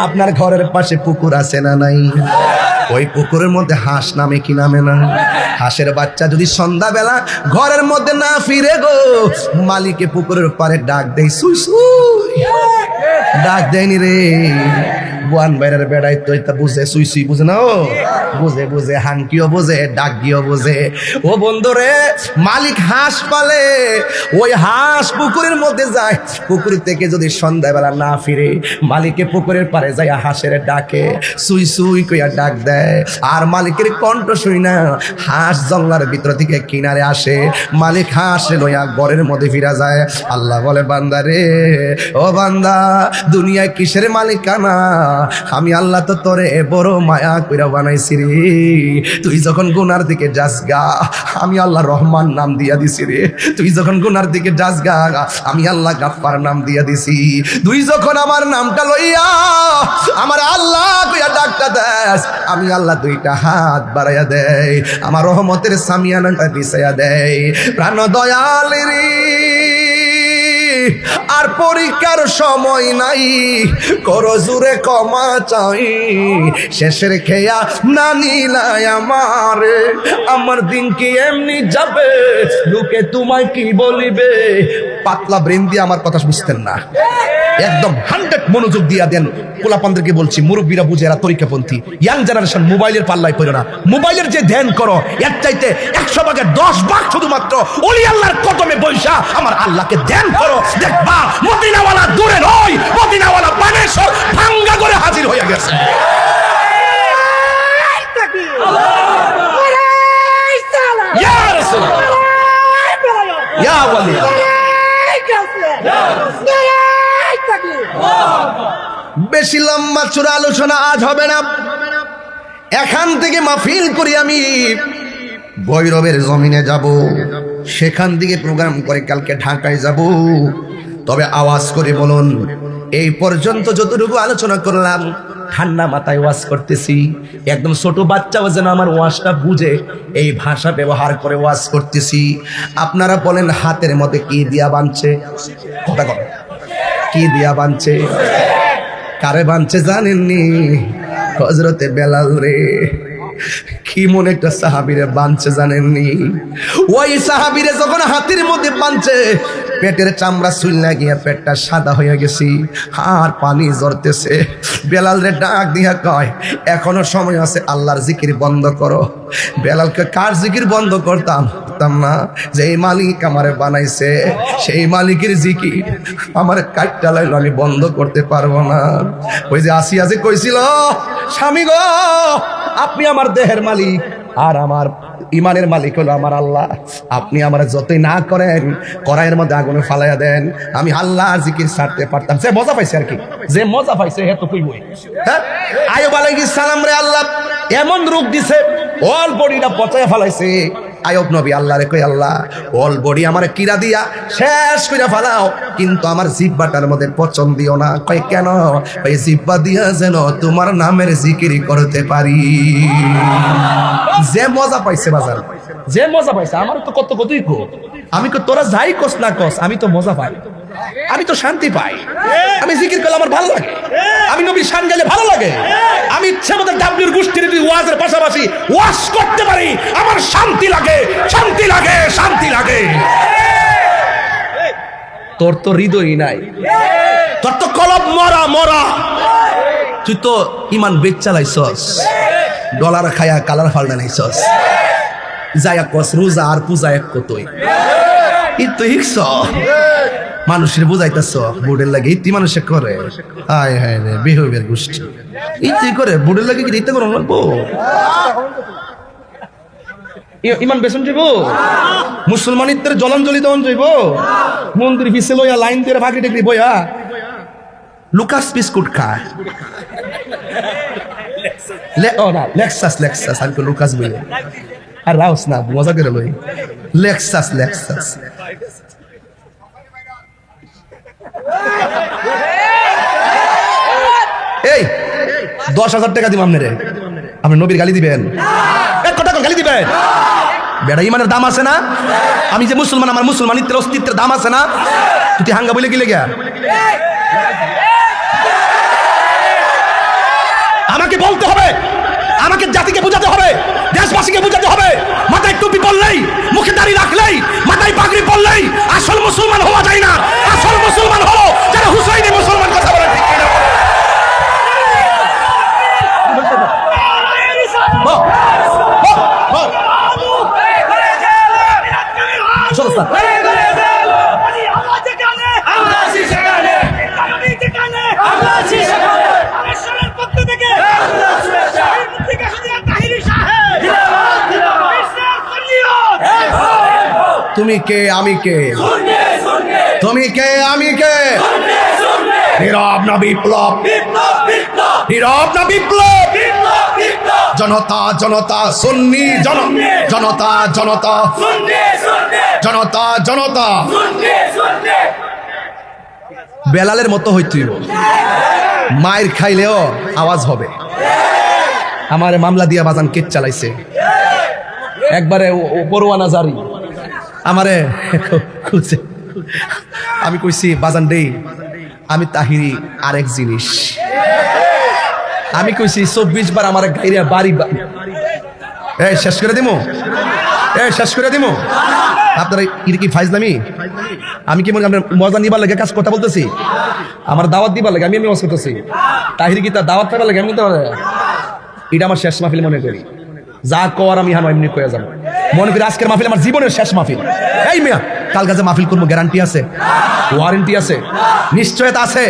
আপনার ঘরের পাশে পুকুর আছে না নাই? ওই পুকুরের মধ্যে হাঁস নামে কি নামে না? হাঁসের বাচ্চা যদি সন্ধ্যাবেলা ঘরের মধ্যে না ফিরে গো, মালিকে পুকুরের পারে ডাক দেয়, সুই সুই, ডাক দেয়নি রে। বুয়ান বাইরের বেড়াই তো এটা বুঝে, সুই সুই বুঝে না, ও বুঝে বুঝে, হাঙ্কিও বুঝে, ডাক গিয়েও বুঝে। ও বন্ধুরে, মালিক হাঁস পালে, ওই হাঁস পুকুরের মধ্যে যায়, পুকুর থেকে যদি সন্ধ্যাবেলা না ফিরে, মালিকে পুকুরের পারে যায় হাঁসের ডাকে, সুই সুই কইয়া ডাক দেয়। আর মালিকের কণ্ঠ শুই না হাঁস জঙ্গলার ভিতর থেকে কিনারে আসে, মালিক হাঁস লইয়া ঘরের মধ্যে ফিরা যায়। আল্লাহ বলে, বান্দা রে, ও বান্দা, দুনিয়ায় কিসের মালিকানা? আমি আল্লাহ তো তোরে বড় মায়া কইরা বানাইছি রে। তুই যখন গুনার দিকে যাস গা, আমি আল্লাহ রহমান নাম দিয়া দিছি রে। তুই যখন গুনার দিকে যাস গা, আমি আল্লাহ গাফফার নাম দিয়া দিছি। তুই যখন আমার নামটা লইয়া আমার আল্লাহ কইয়া ডাকটা দেস, আমি আল্লাহ দুইটা হাত বাড়াইয়া দেয়, আমার রহমতের সামিয়ানা বিছাইয়া দেয়। প্রাণ দয়াল রে, আর পরীক্ষার সময় নাই, করো জুরে ক্ষমা চাই, শেষের খেয়া না নিলাই আমারে, আমার দিন কি এমনি যাবে, লোকে তোমায় কি বলিবে। পাতলা ব্রেন দিয়ে আমার কথা বুঝতেন না, একদম 100 মনোযোগ দিয়া দেন। পোলাপানদেরকে বলছি, মুরব্বীরা বুঝে, এরা তরিকাপন্থী। ইয়াং জেনারেশন মোবাইলের পাল্লায় পড়ো না, মোবাইলের যে ধ্যান করো, এর চাইতে 100 ভাগের 10 ভাগ শুধুমাত্র ওলি আল্লাহর কদমে বৈশা আমার আল্লাহকে ধ্যান করো। দেখবা মদিনাওয়ালা দূরে নয়, মদিনাওয়ালা বানেশ্বর ভাঙ্গা করে হাজির হয়ে গেছে। ইয়া রাসূলুল্লাহ, ইয়া ওয়ালি, বেশি লম্বা চূড়া আলোচনা আজ হবে না। এখান থেকে মাহফিল করি আমি ভৈরবের জমিনে যাব, সেখান থেকে প্রোগ্রাম করে কালকে ঢাকায় যাব। তবে আওয়াজ করে বলুন, এই পর্যন্ত যতটুকু আলোচনা করলাম ঠান্ডা মাথায় ওয়াজ করতেছি, একদম ছোট বাচ্চাও যেন আমার ওয়াজটা বুঝে এই ভাষা ব্যবহার করে ওয়াজ করতেছি। আপনারা বলেন হাতের মধ্যে কি দিয়া বাঁধছে? কথা বলেন, কি দিয়া বাঁধছে? কারে বাঁধছে জানেননি? হযরতে বেলাল রে। কি মনে একটা সাহাবীরে বাঁধছে জানেননি? ওই সাহাবীরে যখন হাতের মধ্যে বাঁধছে, পেটের চামড়া চুইল্লা গিয়া পেটটা সাদা হয়ে গেছি, আর পানি ঝরতেছে। বেলাল রে ডাক দিয়া কয়, এখনো সময় আছে, আল্লাহর জিকির বন্ধ করো। বেলালকে কার জিকির বন্ধ করতাম না, যে এই মালিক আমারে বানাইছে সেই মালিকের জিকির আমার কাটটা লাইল, আমি বন্ধ করতে পারবো না। ওই যে আসিয়া যে কইছিল, স্বামী গো আপনি আমার দেহের মালিক আর আমার ইমানের মালিক হলো আমার আল্লাহ, আপনি আমার যতই না করেন কড়াইয়ের মধ্যে আগুনে ফালাইয়া দেন, আমি আল্লাহর জিকির ছাড়তে পারতাম। সে মজা পাইছে আর কি, যে মজা পাইছে হে তো কইবই। হ্যাঁ, আইয়ুব আলাইহিস সালাম রে আল্লাহ এমন রূপ দিছে, অল বডিটা পচায়া ফালাইছে। আইয়ুব নবী আল্লাহরে কই, আল্লাহ অল বডি আমারে কিরা দিয়া শেষ কইরা ফালাও, কিন্তু আমার জিহ্বাটার মধ্যে পচন দিও না। কই কেন? ওই জিহ্বা দিয়া যেন তোমার নামের জিকির করতে পারি। যে মজা পাইছে বাজার, যে মজা পাইছে, আমার তো কত কতই কো, আমি কো তোরা যাই কস না কস, আমি তো মজা পাই, আমি তো শান্তি পাই। আমি জিকির করলে আমার ভালো লাগে, আমি নবীর শান গাইলে ভালো লাগে, আমি ইচ্ছে মতো ডাব্লিউর গোষ্ঠীর ওয়াজের পাশাপাশি ওয়াজ করতে পারি, আমার শান্তি লাগে, শান্তি লাগে, শান্তি লাগে। তোর তো হৃদয়ই নাই, তোর তো কলব মরা মরা, তুই তো ইমান বেচ চালাইছস, ডলার খায়া কালার ফাল্টা নাইছস, যায়া কস রোজা আর পূজা এক কতই ইতো হিকছ মানুষের বুঝাইতেছ বুড়ের লাগে ইতি মানুষে করে। হায় হায় রে বিহেভিয়ার গোষ্ঠী ইতি করে বুড়ের লাগে কি দিতে করো লাগবো? ইমান বেসন যাইব, মুসলমানিত্বের জলাঞ্জলি তখন যাইব, মন্দির পিছে লইয়া লাইন দিয়ে ভাগি টেকরি বইয়া লুকাস বিস্কুট খায়। লেক্সাস লেক্সাস আমি তো লুকাস বলে আর রাউস না, মজা করে লই। লেক্সাস লেক্সাস এই 10,000 টাকা দিব আপনারে, আপনি নবীর গালি দিবেন? এক কথা গালি দিবেন? বেড়া ইমানের দাম আছে না? আমি যে মুসলমান, আমার মুসলমানিত্বের অস্তিত্বের দাম আছে না? তুই হাঙ্গা বলে গেলে গিয়া আমাকে বলতে হবে, আমাকে জাতিকে বোঝাতে হবে, দেশবাসীকে বোঝাতে হবে, মাথায় টুপি পরলেই, মুখে দাড়ি রাখলেই, মাথায় পাগড়ি পরলেই আসল মুসলমান হওয়া যায় না। আসল মুসলমান হলো যারা হুসাইনি মুসলমান কথা বলে। ঠিক কিনা? তুমি কে আমি কে, তুমি কে আমি কে, নীরব না বিপ্লব, নীরব না বিপ্লব, জনতা জনতা সুন্নি জনতা জনতা জনতা জনতা। বেলালের মতো হইতেইব, মায়ের খাইলেও আওয়াজ হবে। আমার মামলা দিয়া বাজান কেট চালাইছে, একবারে পরোয়ানা জারি আমারে খুঁজছে। আমি কইছি বাজান রে, আমি তাহিরি আরেক জিনিস। আমি কইছি 24 বার আমার গাইরা বাড়ি শেষ করে দিমু, শেষ করে দিমু। আপনারা এটা কি ফাইজলামি? আমি কি মনে আপনার মজা নিবার লাগে কাজ কথা বলতেছি? আমার দাওয়াত দিবার লাগে আমি ওয়াজ করতেছি। তাহিরি কি তার দাওয়াত পাবার লাগে আমি? এটা আমার শেষ মাহফিল মনে করি, যা কর আমি হানো এমনি কয়ে যাবো। মনে করি আজকের মাহফিল আমার জীবনের শেষ মাহফিল। এই মিয়া কাল কাজে মাহফিল করবো, গ্যারান্টি আছে, ওয়ারেন্টি আছে, নিশ্চয়তা আছে।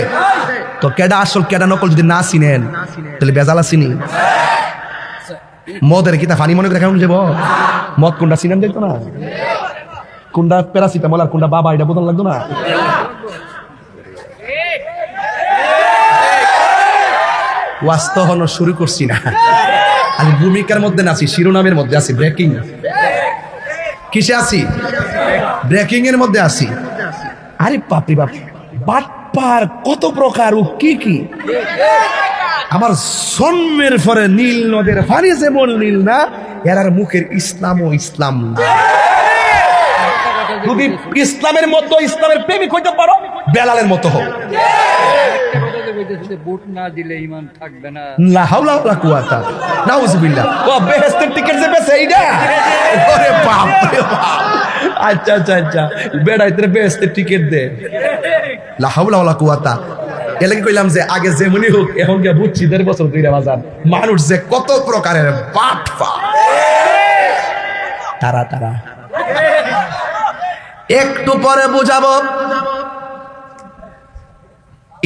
তো কেডা আসল কেডা নকল যদি না চিনেন তাহলে বেজাল চিনি। মদের কিতা ফানি মনে করে কেমন যাব? মদ কোনটা চিনেন দেখতো না, কোনটা প্যারাসিটামল আর কোনটা বাবা, এটা বোঝান লাগতো না। ওয়াস্ত হনো শুরু করছি না, আমি ভূমিকার মধ্যে আছি, শিরোনামের মধ্যে আছি, ব্রেকিং। কিসে আছি? ব্রেকিং এর মধ্যে আছি। আরে বাপরে বাপ, বাটপার কত প্রকার ও কি কি। আমার জন্মের পরে নীল নদের পানি যেমন নীল না, এরার মুখের ইসলাম ও ইসলাম না। যদি ইসলামের মতো ইসলামের প্রেমিক হইতে পারো, বেলালের মতো হও। ভোট না দিলে ইমান থাকবে না। লা হাওলা ওয়ালা কুওয়াতা নাউজুবিল্লাহ। ও বেহেশতের টিকেট যে বেছে এইটা, ওরে বাপ রে বাপ। আচ্ছা আচ্ছা আচ্ছা, বেড়াই তোর বেহেশতের টিকেট দে। লা হাওলা ওয়ালা কুওয়াতা। এলাকে কইলাম যে আগে যেমনি হোক, এখন গিয়া বুঝছি 1.5 বছর ধরে বাজার মানুষ যে কত প্রকারের বাটপা। তারা তারা একটু পরে বুঝাবো।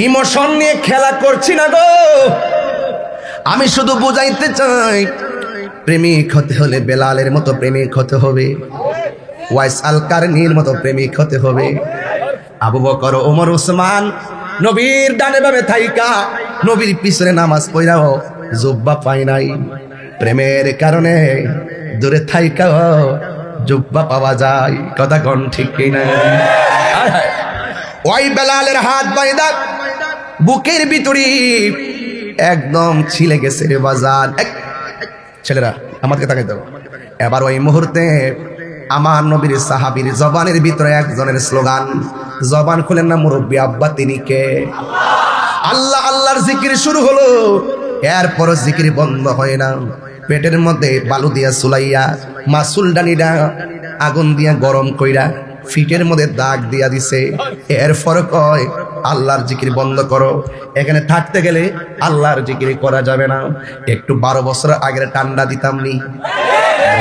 ইমোশন নিয়ে খেলা করছি না গো, আমি শুধু বুঝাইতে চাই, প্রেমিক হতে হলে বেলালের মতো প্রেমিক হতে হবে, ওয়াইস আল কারনির মতো প্রেমিক হতে হবে। আবু বকর, ওমর, ওসমান নবীর ডানে বামে থাইকা নবীর পিছনে নামাজ পড়াও জুব্বা পাই নাই। প্রেমের কারণে দূরে থাইকা জুব্বা পাওয়া যায়। কথা কোন ঠিক কিনা? ওই বেলালের হাত বাইদা বুকের ভিতরে একদম ছিলে গেছে রে বাজার। ছেলেরা আমাকে তাকাই দাও। এবার ওই মুহূর্তে আমার নবীর সাহাবীর জবানের ভিতরে একজনের স্লোগান, জবান খুলেন না মুরব্বী আব্বা, তিনি কে? আল্লাহ আল্লাহর জিকির শুরু হলো, এরপর জিকির বন্ধ হয় না। পেটের মধ্যে বালু দিয়া সুলাইয়া মাসুল ডানিটা আগুন দিয়া গরম কইরা ফিটের মধ্যে দাগ দিয়া দিছে। এরপর কয় আল্লাহর জিকির বন্ধ করো, এখানে থাকতে গেলে আল্লাহর জিকির করা যাবে না। একটু 12 বছর আগের ঠান্ডা দিতাম নি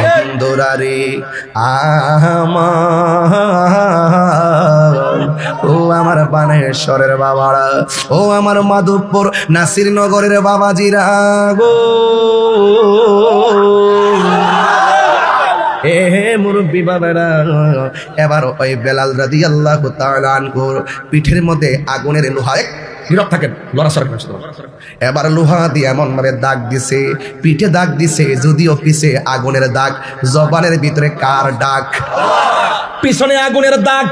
বন্ধুরা রে আমার, ও আমার বানেশ্বরের বাবারা, ও আমার মাধবপুর নাসির নগরের বাবাজিরা গো, এ মুরব্বী বাবারা। এবার ওই বেলাল রাদিয়াল্লাহু তাআলা আনহুর পিঠের মধ্যে আগুনের লোহা, নীরব থাকেন, লড়াচড়া করেন। এবার লোহা দিয়ে এমন ভাবে দাগ দিছে, পিঠে দাগ দিছে, যদিও পিছে আগুনের দাগ, জবানের ভিতরে কার ডাক, পিছনে আগুনের দাগ,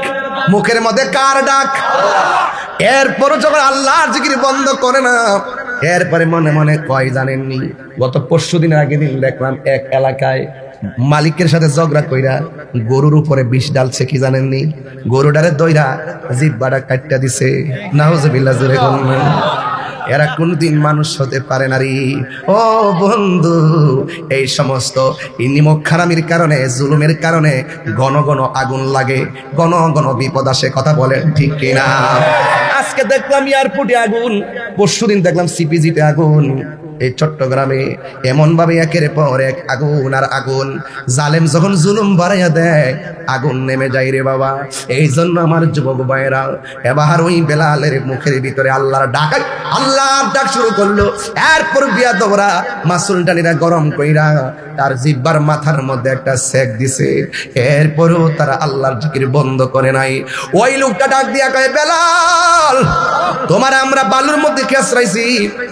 মুখের মধ্যে কার ডাক। এরপর যখন আল্লাহর জিকির বন্ধ করে না, এরপরে মনে মনে কয় জানেননি, গত 25 দিন আগে দিন দেখলাম এক এলাকায় মালিকের সাথে ঝগড়া কইরা গরুর উপরে বিষ ডালছে, কি জানেননি? গরুটারে দইরা জিহ্বাটা কাটটা দিছে। নাউজুবিল্লাহ, জোরে বলুন। এরা কোনদিন মানুষ হতে পারে না রে। ও বন্ধু, এই সমস্ত নিমক খারামির কারণে, জুলুমের কারণে ঘন ঘন আগুন লাগে, ঘন ঘন বিপদ আসে। কথা বলেন ঠিক কিনা? আজকে দেখলাম এয়ারপোর্টে আগুন, পরশুদিন দেখলাম সিপিজিতে আগুন। এই চট্টগ্রামে এমন ভাবে একের পর এক আগুন আর আগুন। জালেম যখন জুলুম বাড়াইয়া দেয়, আগুন নেমে যায় রে বাবা। এই জন্য আমার যুবক ভাইয়েরা, এবার ওই বেলালের মুখের ভিতরে আল্লাহর ডাক, আল্লাহর ডাক শুরু করলো। এরপর বিয়াদবরা মাসুল ডানিরা গরম কইরা তার জিহ্বার মাথার মধ্যে একটা সেক দিছে। এরপরও তারা আল্লাহর জিকির বন্ধ করে নাই। ওই লোকটা ডাক দিয়া কয়, বেলাল, তোমার আমরা বালুর মধ্যে খেসরাইছি,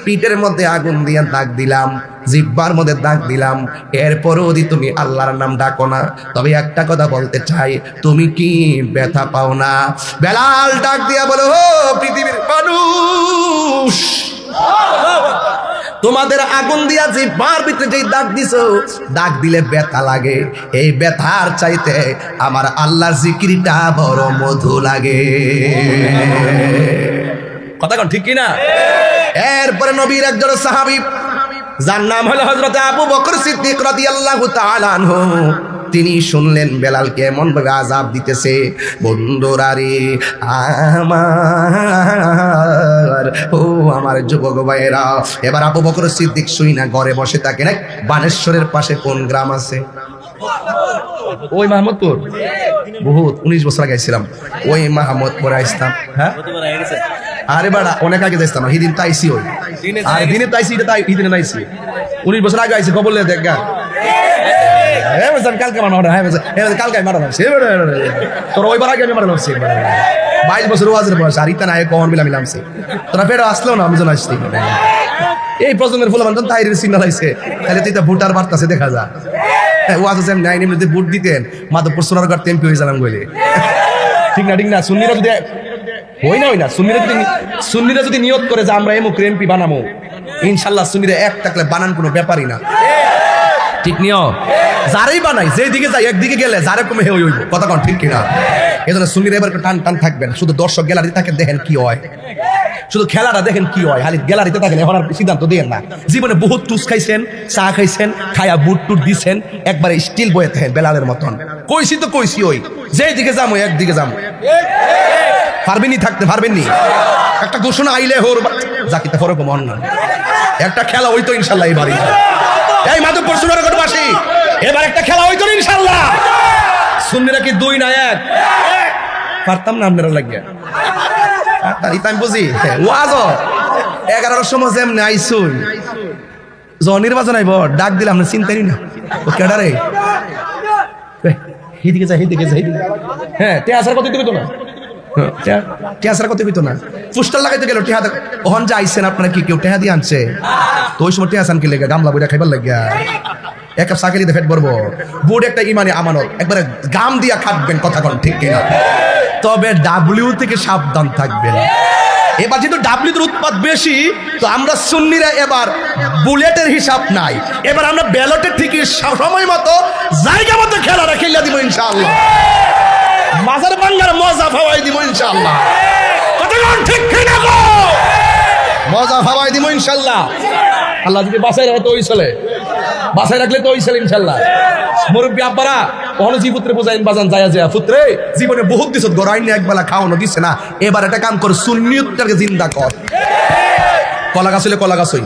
পিঠের মধ্যে আগুন দিয়া দাগ দিলাম, জিহ্বার মধ্যে দাগ দিলাম, এরপরও যদি তুমি আল্লাহর নাম ডাকো না, তবে একটা কথা বলতে চাই, তুমি কি ব্যথা পাও না? বেলাল ডাক দিয়া বলো, ও পৃথিবীর মানুষ, তোমাদের আগুন দিয়া জিহ্বার ভিতরে যেই দাগ দিছো, দাগ দিলে ব্যথা লাগে, এই ব্যথার চাইতে আমার আল্লাহর জিকিরটা বড় মধু লাগে। কথা কোন ঠিক কিনা? এরপরে নবীর একজন সাহাবী, যার নাম হলো হযরত আবু বকর সিদ্দিক রাদিয়াল্লাহু তাআলা আনহু, তিনি শুনলেন বেলালকে এমন ভাবে আযাব দিতেছে। বন্ধুরা রে আমার, ও আমার যুবক ভাইয়েরা, এবার আবু বকর সিদ্দিক শুই না ঘরে বসে থাকে না। বানেশ্বরের পাশে কোন গ্রাম আছে? ওই মাহমুদপুর। বহুত 19 বছর আগে আইছিলাম ওই মাহমুদপুরে আইছিলাম। হ্যাঁ, আরে বাড়া অনেক আগে যাইতাম, হিদিন তাইছি, ওই আর দিনে তাইছি, এটা তাই হিদিনে নাইছি। 19 বছর আগে আইছি, খবর দেখ গা। হ্যাঁ কালকে মারা, হ্যাঁ কালকে মারা লাগছে তোর, ওইবার আগে আমি মারা লাগছি। 22 বছর ওয়াজের বয়স, আর ইতা নাই কমন মিলা মিলামছি। তোরা ফের আসলো না, আমি জন আসছি। এই প্রজন্মের ফলে মানুষ তাইরের সিগনাল আইছে, তাহলে তুই ভোটার বার্তাছে দেখা যা। ওয়াজ আছে নাই, এমনিতে ভোট দিতেন মাধবপুর সোনারঘাট এমপি হয়ে যালাম গেলে। ঠিক না ঠিক না? সুন্নিরা যদি হই না সুন্নিরা যদি নিয়ত করে যে আমরা এমুক এমপি বানাবো, ইনশাল্লাহ সুন্নিরা এক থাকলে বানান কোনো ব্যাপারই না। ঠিক নিও, যারাই বানাই যেই দিকে যাই একদিকে গেলে যারে কমে হে হইব, কথা কন ঠিক কিনা? এই জন্য সুন্নিরা এবার টান টান থাকবেন, শুধু দর্শক গ্যালারিতে থাকেন, দেখেন কি হয়, শুধু খেলাটা দেখেন কি হয়, খালি গ্যালারিতে থাকেন এখন আর সিদ্ধান্ত দেন না। জীবনে বহুত টুস খাইছেন, চা খাইছেন, খায়া বুট টুট দিছেন, একবারে স্টিল বয়ে থাকেন বেলালের মতন। কইছি ওই যেই দিকে যাবো একদিকে যাবো, পারবেননি থাকতে পারবেননি। একটা ঘোষণা আইলে হোর জাকিতে ফরক মন না, একটা খেলা হইতো ইনশাল্লাহ এবারই। এই মাধবপুর সুনারগড়বাসী, এবার একটা খেলা হইতো ইনশাল্লাহ। সুন্নিরা কি 2 না 1? পারতাম না আপনারা লাগিয়া, আমি বুঝি ওয়াজ 11টার সময় যেমনি আইসুন, যখন নির্বাচন আইব ডাক দিলাম না, চিন্তাই না ও কেডারে হিদিকে যাই। হ্যাঁ তে আসার কথা দিবি তো না, টেহাসার কথা কইতো না, পোস্টার লাগাইতে গেল টেহা। ওহন যে আইছেন আপনারা কি কেউ টেহা দিয়ে আনছে? তো ওই সময় টেহাসান কি লেগে গামলা বইটা খাইবার লাগিয়া এক কাপ সাকেলি ফেট বলবো। বোর্ড একটা ইমানে আমানত, একবারে গাম দিয়া খাটবেন, কথা কন ঠিক কিনা? তবে ডাব্লিউ থেকে সাবধান থাকবেন। এবার যেহেতু ডাব্লিউর উৎপাদ বেশি, তো আমরা সুন্নিরা এবার বুলেটের হিসাব নাই, এবার আমরা ব্যালটের ঠিকই সময় মতো জায়গা মতো খেলাটা খেলিয়া দিব ইনশাআল্লাহ। মাজার বাংলার মজা ফাওয়াই দিব ইনশাআল্লাহ, কতক্ষণ ঠিক কিনা গো? মজা ফাওয়াই দিব ইনশাআল্লাহ। আল্লাহ যদি বাসায় রাখে তো ওই চলে, বাসায় রাখলে তো ওই চলে ইনশাআল্লাহ। মুরব্বী আব্বারা অনজি পুত্রে বোঝাইন বাজান যায় পুত্রে, জীবনে বহুত দিছত গড়াই না, একবেলা খাওয়ানো দিচ্ছে না, এবার একটা কাম কর, সুন্নিয়তটাকে জিন্দা কর। কলা গাছ হইলে কলা গাছ হই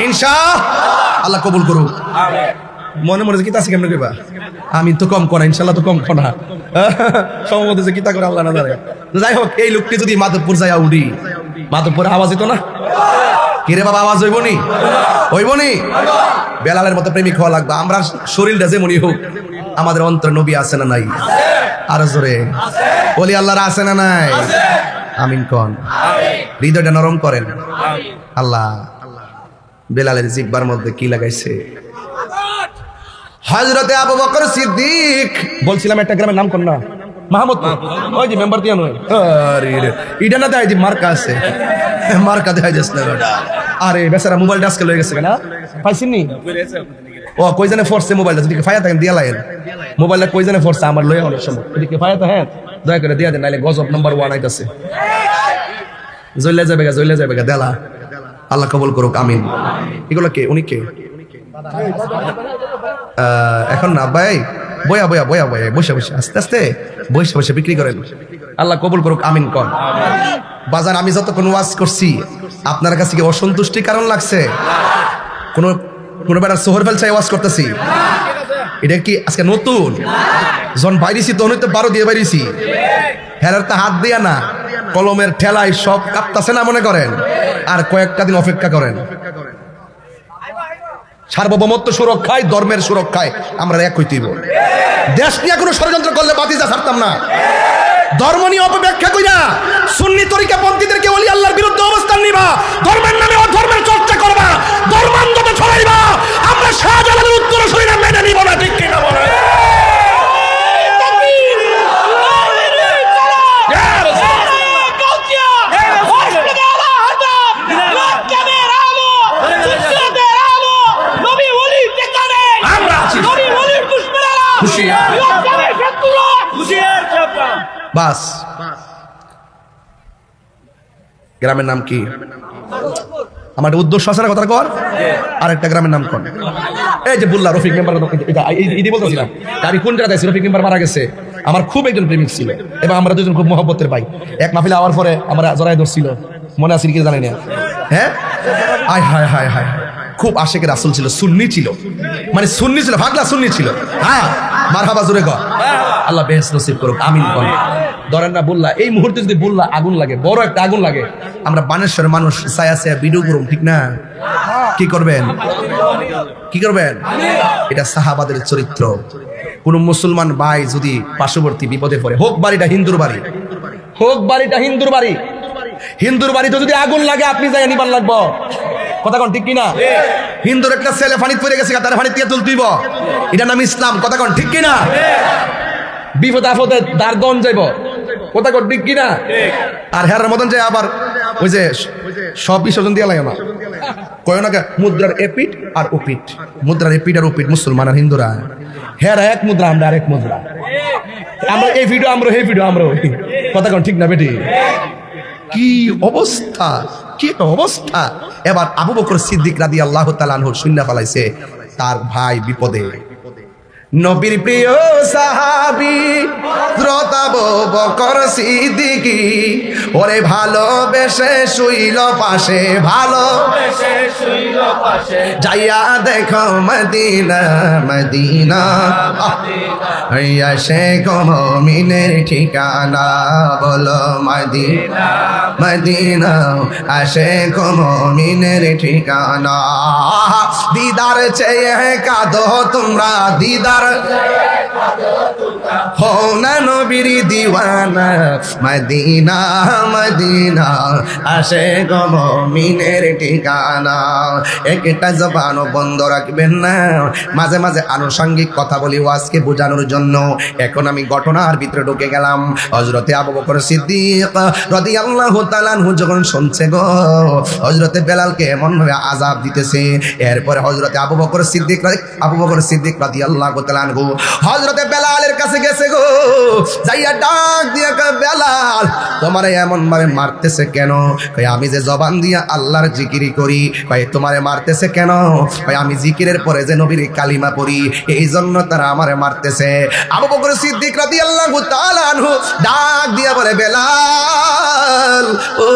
ইনশা আল্লাহ কবুল করুক। মনে কি আছে কেমন কইবা? আমি তো কম করা, ইনশাল্লাহ তো কম করা সম্ভবত যে কিতা করে আল্লাহ না জানে। যাই হোক, এই লোকটি যদি মাধবপুর যাইয়া উঠি, মাধবপুর আওয়াজ হইতো না? কিরে বাবা আওয়াজ হইবনি? বেলালের মতো প্রেমিক হওয়া লাগবে। আমরা শরীরটা যেমনই হোক, আমাদের অন্তর নবী আছে না নাই? আরো জোরে বলি, আল্লাহর আছে না নাই? আমিন কন। হৃদয়টা নরম করেন। আল্লাহ বেলালের জিহ্বার মধ্যে কি লাগাইছে? হযরতে আবু বকর সিদ্দিক। বলছিলাম একটা গ্রামের নাম কোন না? মাহমুদপুর। ওই যে মেম্বার দিয়া নয়, আরে ইডা না দেয় যে মার্কা আছে, মার্কা দেয় যাস না বেটা। আরে বেচারা মোবাইলটা আজকে লয়ে গেছে কেন পাইছিনি? ও কই জানে ফোর্সে মোবাইলটা, যদি ফায়া থাকেন দিয়া লাইন মোবাইলটা, কই জানে ফোর্সে আমার লয়ে অনেক সময়, এদিকে ফায়া তো হ্যাঁ দয়া করে দিয়া দেন, নাইলে গজব নাম্বার 1 আইতাছে। জইলে যাবে গা দেলা। আল্লাহ কবুল করুক, আমিন। এগুলো কে? উনি কে? এখন না ভাই, বয়া বসে আস্তে আস্তে বসে বিক্রি করেন। আল্লাহ কবুল করুক, আমিন কর। বাজার আমি যতক্ষণ ওয়াজ করছি, আপনার কাছে কি অসন্তুষ্টি কারণ লাগছে? কোনো বেটার সোহর ফেলছে ওয়াজ করতেছি, এটা কি আজকে নতুন? যখন বাইরেছি তখন তো 12 দিয়ে বাইরেছি, হেরার তা হাত দিয়া না, কলমের ঠেলায় সব কাঁপতাছে না মনে করেন। আর কয়েকটা দিন অপেক্ষা করেন, সার্বভৌমত্ব সুরক্ষায়, ধর্মের সুরক্ষায় আমরা এক হইতেইব। দেশ নিয়ে কোনো ষড়যন্ত্র করলে বাতিজা ছাড়তাম না। ধর্ম নিয়ে অপব্যাখ্যা কইরা সুন্নি তরিকা পন্থীদেরকে ওলি আল্লাহর বিরুদ্ধে অবস্থান নিবা, ধর্মের নামে অধর্মের চর্চা করবা, ধর্মান্ধতা ছড়াইবা, আমরা শাহজালালের উত্তরসূরিরা মেনে নিব না। ঠিক কিনা বলেন? বাস। গ্রামের নাম কি? আমার উদ্দেশ্য আছে না কথা কর। আরেকটা গ্রামের নাম কোন? এই যে বুল্লা রফিক মেম্বার, ইদি বলতেছিলাম আমি কোন জায়গায় আছি। রফিক মেম্বার মারা গেছে, আমার খুব একজন প্রেমিক ছিল, এবং আমরা দুজন খুব মহব্বতের ভাই। এক মাহফিলে আওয়ার পরে আমরা জড়াই ধরছিল, মনে আছে কি জানি না। হ্যাঁ, হায় খুব আশেকের রাসূল ছিল, সুন্নি ছিল, মানে সুন্নি ছিল, ভাগলা সুন্নি ছিল। হ্যাঁ, মারহাবা জোরে গো। আল্লাহ বেহেশত নসিব করুক, আমিন বল। ধরেন না বুল্লা, এই মুহূর্তে যদি বুল্লা আগুন লাগে, বড় একটা আগুন লাগে, আমরা বানেশ্বরের মানুষ ছায়া ভিডিও করুম, ঠিক না? কি করবেন? এটা সাহাবাদের চরিত্র। কোন মুসলমান ভাই যদি পার্শ্ববর্তী বিপদে পড়ে, হোক বাড়িটা হিন্দুর বাড়ি, হিন্দুর বাড়িতে যদি আগুন লাগে, আপনি যাই নিবার লাগবো, কথা কোন ঠিক কিনা? হিন্দুর একটা ছেলে পানিতে পড়ে গেছে, তার পানি দিয়ে তুলতেইব, এটা নাম ইসলাম, কথা কোন ঠিক কিনা? বিপদ আপদে দারগন যাইব, কথা কর ঠিক কিনা? আর হেরার মতন যে আবার ওই যে সব বিসর্জন দিয়ে লাগে না কয় না মুদ্রার এপিট আর ওপিট, মুদ্রার এপিট আর ওপিট মুসলমান আর হিন্দুরা, হেরা এক মুদ্রা আমরা আরেক মুদ্রা, আমরা এই ভিডিও আমরা এই ভিডিও আমরা কথা কন ঠিক না বেটি? কি অবস্থা, কি অবস্থা! এবার আবু বকর সিদ্দিক রাদিয়াল্লাহু তাআলা আনহু শূন্য ফেলাইছে, তার ভাই বিপদে। নবীর প্রিয় সাহাবী হযরত আবু বকর সিদ্দিকী ওরে ভালোবেসে শুইল পাশে, ভালোবেসে শুইল পাশে, যাইয়া দেখো মদিনা মদিনা হইয়া সে মুমিনের ঠিকানা, বলো মদিনা মদিনা আসে মুমিনের ঠিকানা। দিদার চেয়ে কাঁদো তোমরা, দিদার হো না নবীর দিওয়ানা, মদিনা মদিনা আসে গো মুমিনের ঠিকানা। একটা জবান বন্ধ রাখবেন না, মাঝে মাঝে আনুষঙ্গিক কথা বলি ওয়াজকে বোঝানোর জন্য। এখন আমি ঘটনার ভিতরে ঢুকে গেলাম। হযরতে আবু বকর সিদ্দিক রাদিয়াল্লাহু তাআলা আনহু যখন শুনছে গো হযরতে বেলালকে এমন ভাবে আযাব দিতেছে, এরপরে হযরতে আবু বকর সিদ্দিক রাদিয়াল্লাহু তাআলা আনহু হযরতে বেলালের কাছে গেছে গো, যাইয়া ডাক দিয়া কয়, বেলাল তোমারে এমন ভাবে মারতেছে কেন? কয় আমি যে জবান দিয়া আল্লাহর জিকির করি। কয় তোমারে মারতেছে কেন? কয় আমি জিকিরের পরে যে নবীর কালিমা পড়ি, এই জন্য তারা আমারে মারতেছে। আবু বকর সিদ্দিক রাদিয়াল্লাহু তাআলা আনহু ডাক দিয়া বলে, বেলাল ও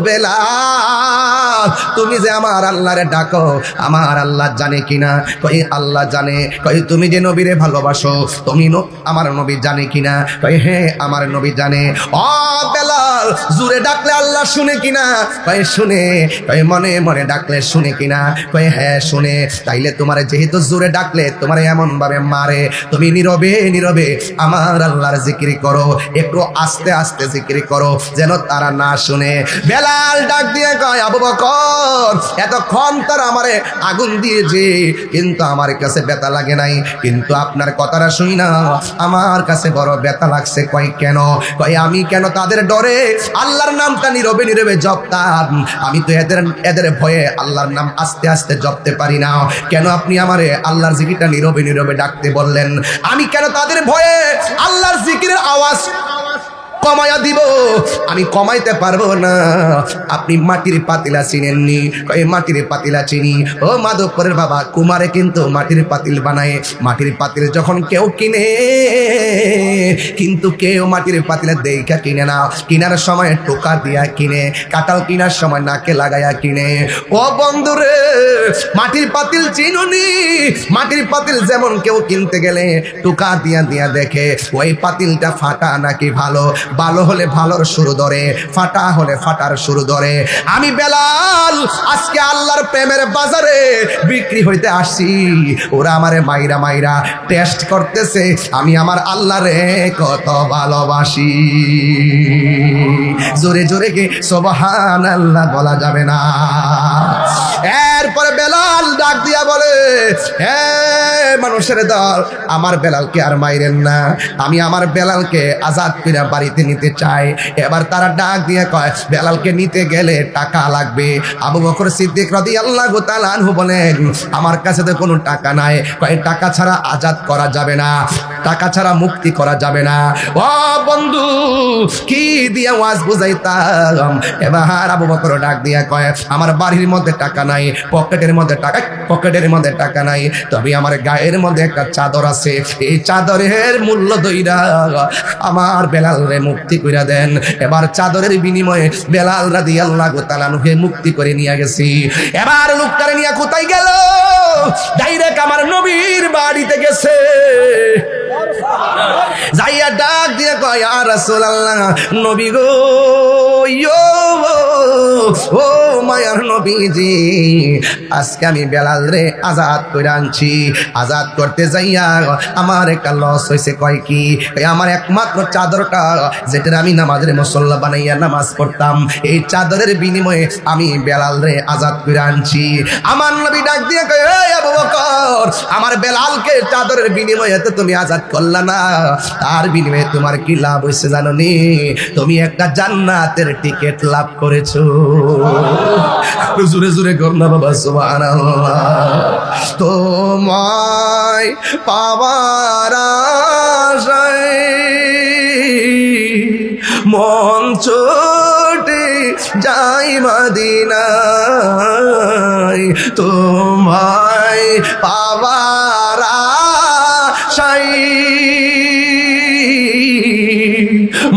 বেলাল তুমি যে আমার আল্লাহরে ডাকো, আমার আল্লাহ জানে কিনা? কই আল্লাহ জানে। কই তুমি যে নবীরে ভালোবাসো, তুমি আমার নবী জানে কিনা? কই হ্যাঁ আমার নবী জানে। ও বেলাল জোরে ডাকলে আল্লাহ শুনে কিনা? কই শুনে। কই মনে মনে ডাকলে শুনে কিনা? কই হ্যাঁ শুনে। তাইলে তোমারে যেহেতু জোরে ডাকলে তোমারে এমন ভাবে মারে, তুমি নীরবে নীরবে আমার আল্লাহর জিকির করো, একটু আস্তে আস্তে জিকির করো যেন তারা না শুনে। বেলাল ডাক দিয়ে কয়, আবু বকর এতক্ষণ তারা আমারে আগুন দিয়েছে কিন্তু আমার কাছে ব্যথা লাগে নাই, কিন্তু আপনার কথাটা শুই না আমার কাছে বড় ব্যথা লাগছে। কয় কেন? কয় আমি কেন তাদের ডরে আল্লাহর নামটা নীরবে নীরবে জপতাম, আমি তো এদের ভয়ে আল্লাহর নাম আস্তে আস্তে জপতে পারি না। কেন আপনি আমারে আল্লাহর জিকিরটা নীরবে নীরবে ডাকতে বললেন? আমি কেন তাদের ভয়ে আল্লাহর জিকিরের আওয়াজ কমায়া দিব? আমি কমাইতে পারবো না। আপনি মাটির পাতিলা চিনেননি? এই মাটির পাতিলা চিনি। ও মাধবপুরের বাবা কুমারে কিন্তু মাটির পাতিল বানায়। মাটির পাতিল যখন কেউ কিনে, কিন্তু কেউ মাটির পাতিলে দেখা কিনে না, কিনার সময় টোকা দিয়া কিনে, কাঁঠাল কিনার সময় নাকে লাগাইয়া কিনে। ও বন্ধুরে মাটির পাতিল চিনুনি? মাটির পাতিল যেমন কেউ কিনতে গেলে টোকা দিয়া দিয়া দেখে ওই পাতিলটা ফাটা নাকি ভালো, ভালো হলে ভালোর শুরু ধরে, ফাটা হলে ফাটার শুরু ধরে। আমি বেলাল আজকে আল্লাহর প্রেমের বাজারে বিক্রি হইতে আসছি। ওরা আমারে মাইরা মাইরা টেস্ট করতেছে আমি আমার আল্লাহরে কত ভালোবাসি। জোরে জোরে কে সুবহানাল্লাহ বলা যাবে না। এরপরে বেলাল ডাক দিয়া বলে, হে মানুষের দল, আমার বেলালকে আর মাইরেন না, আমি আমার বেলালকে আজাদ করে বাড়িতে নিতে চাই। এবার তারা ডাক দিয়ে কয়, বেলালকে নিতে গেলে টাকা লাগবে। আবু বকর সিদ্দিক রাদিয়াল্লাহু তাআলা আনহু বলেন, আমার কাছে তো কোনো টাকা নাই। কয় টাকা ছাড়া আজাদ করা যাবে না, টাকা ছাড়া মুক্তি করা যাবে না। ও বন্ধু কি দিয়া ওয়াজ বুঝাইতাম। এবার আবু বকর ডাক দিয়া কয়, আমার বাড়ির মধ্যে টাকা নাই, পকেটের মধ্যে টাকা নাই, তবে আমার গায়ের মধ্যে একটা চাদর আছে, এই চাদরের মূল্য দইরা আমার বেলালরে মুক্তি কইরা দেন। এবার চাদরের বিনিময়ে বেলাল রাদিয়াল্লাহু তাআলা আনহুকে মুক্তি করে নিয়ে গেছি। এবার লোকটারে নিয়ে কোথায় গেল? ডাইরেক্ট আমার নবীর বাড়িতে গেছে। যাইয়া ডাক দিয়ে কয়, ইয়া রাসূলুল্লাহ, নবী গো, ইয়ো ও মায়ার নবীজি, আজকে আমি বেলাল রে আজাদ করে আনছি। আজাদ করতে যাইয়া আমার একটা লস হয়েছে। কয় কি? আমার একমাত্র চাদরটা, যেটা আমি নামাজের মুসল্লা বানাইয়া নামাজ পড়তাম, এই চাদরের বিনিময়ে আমি বেলাল রে আজাদ করে আনছি। আমার নবী ডাক দিয়ে কয়, এই আবু বকর, আমার বেলালকে চাদরের বিনিময়ে তো তুমি আজাদ করলা না, তার বিনিময়ে তোমার কি লাভ হয়েছে জানো নি? তুমি একটা জান্নাতের টিকিট লাভ করেছো। জোরে জোরে কর না বাবা সুবহানাল্লাহ। তোমায় পাওয়ার আশায় মন ছুটে যাই মদিনায়, তোমায় পাওয়ার আশায়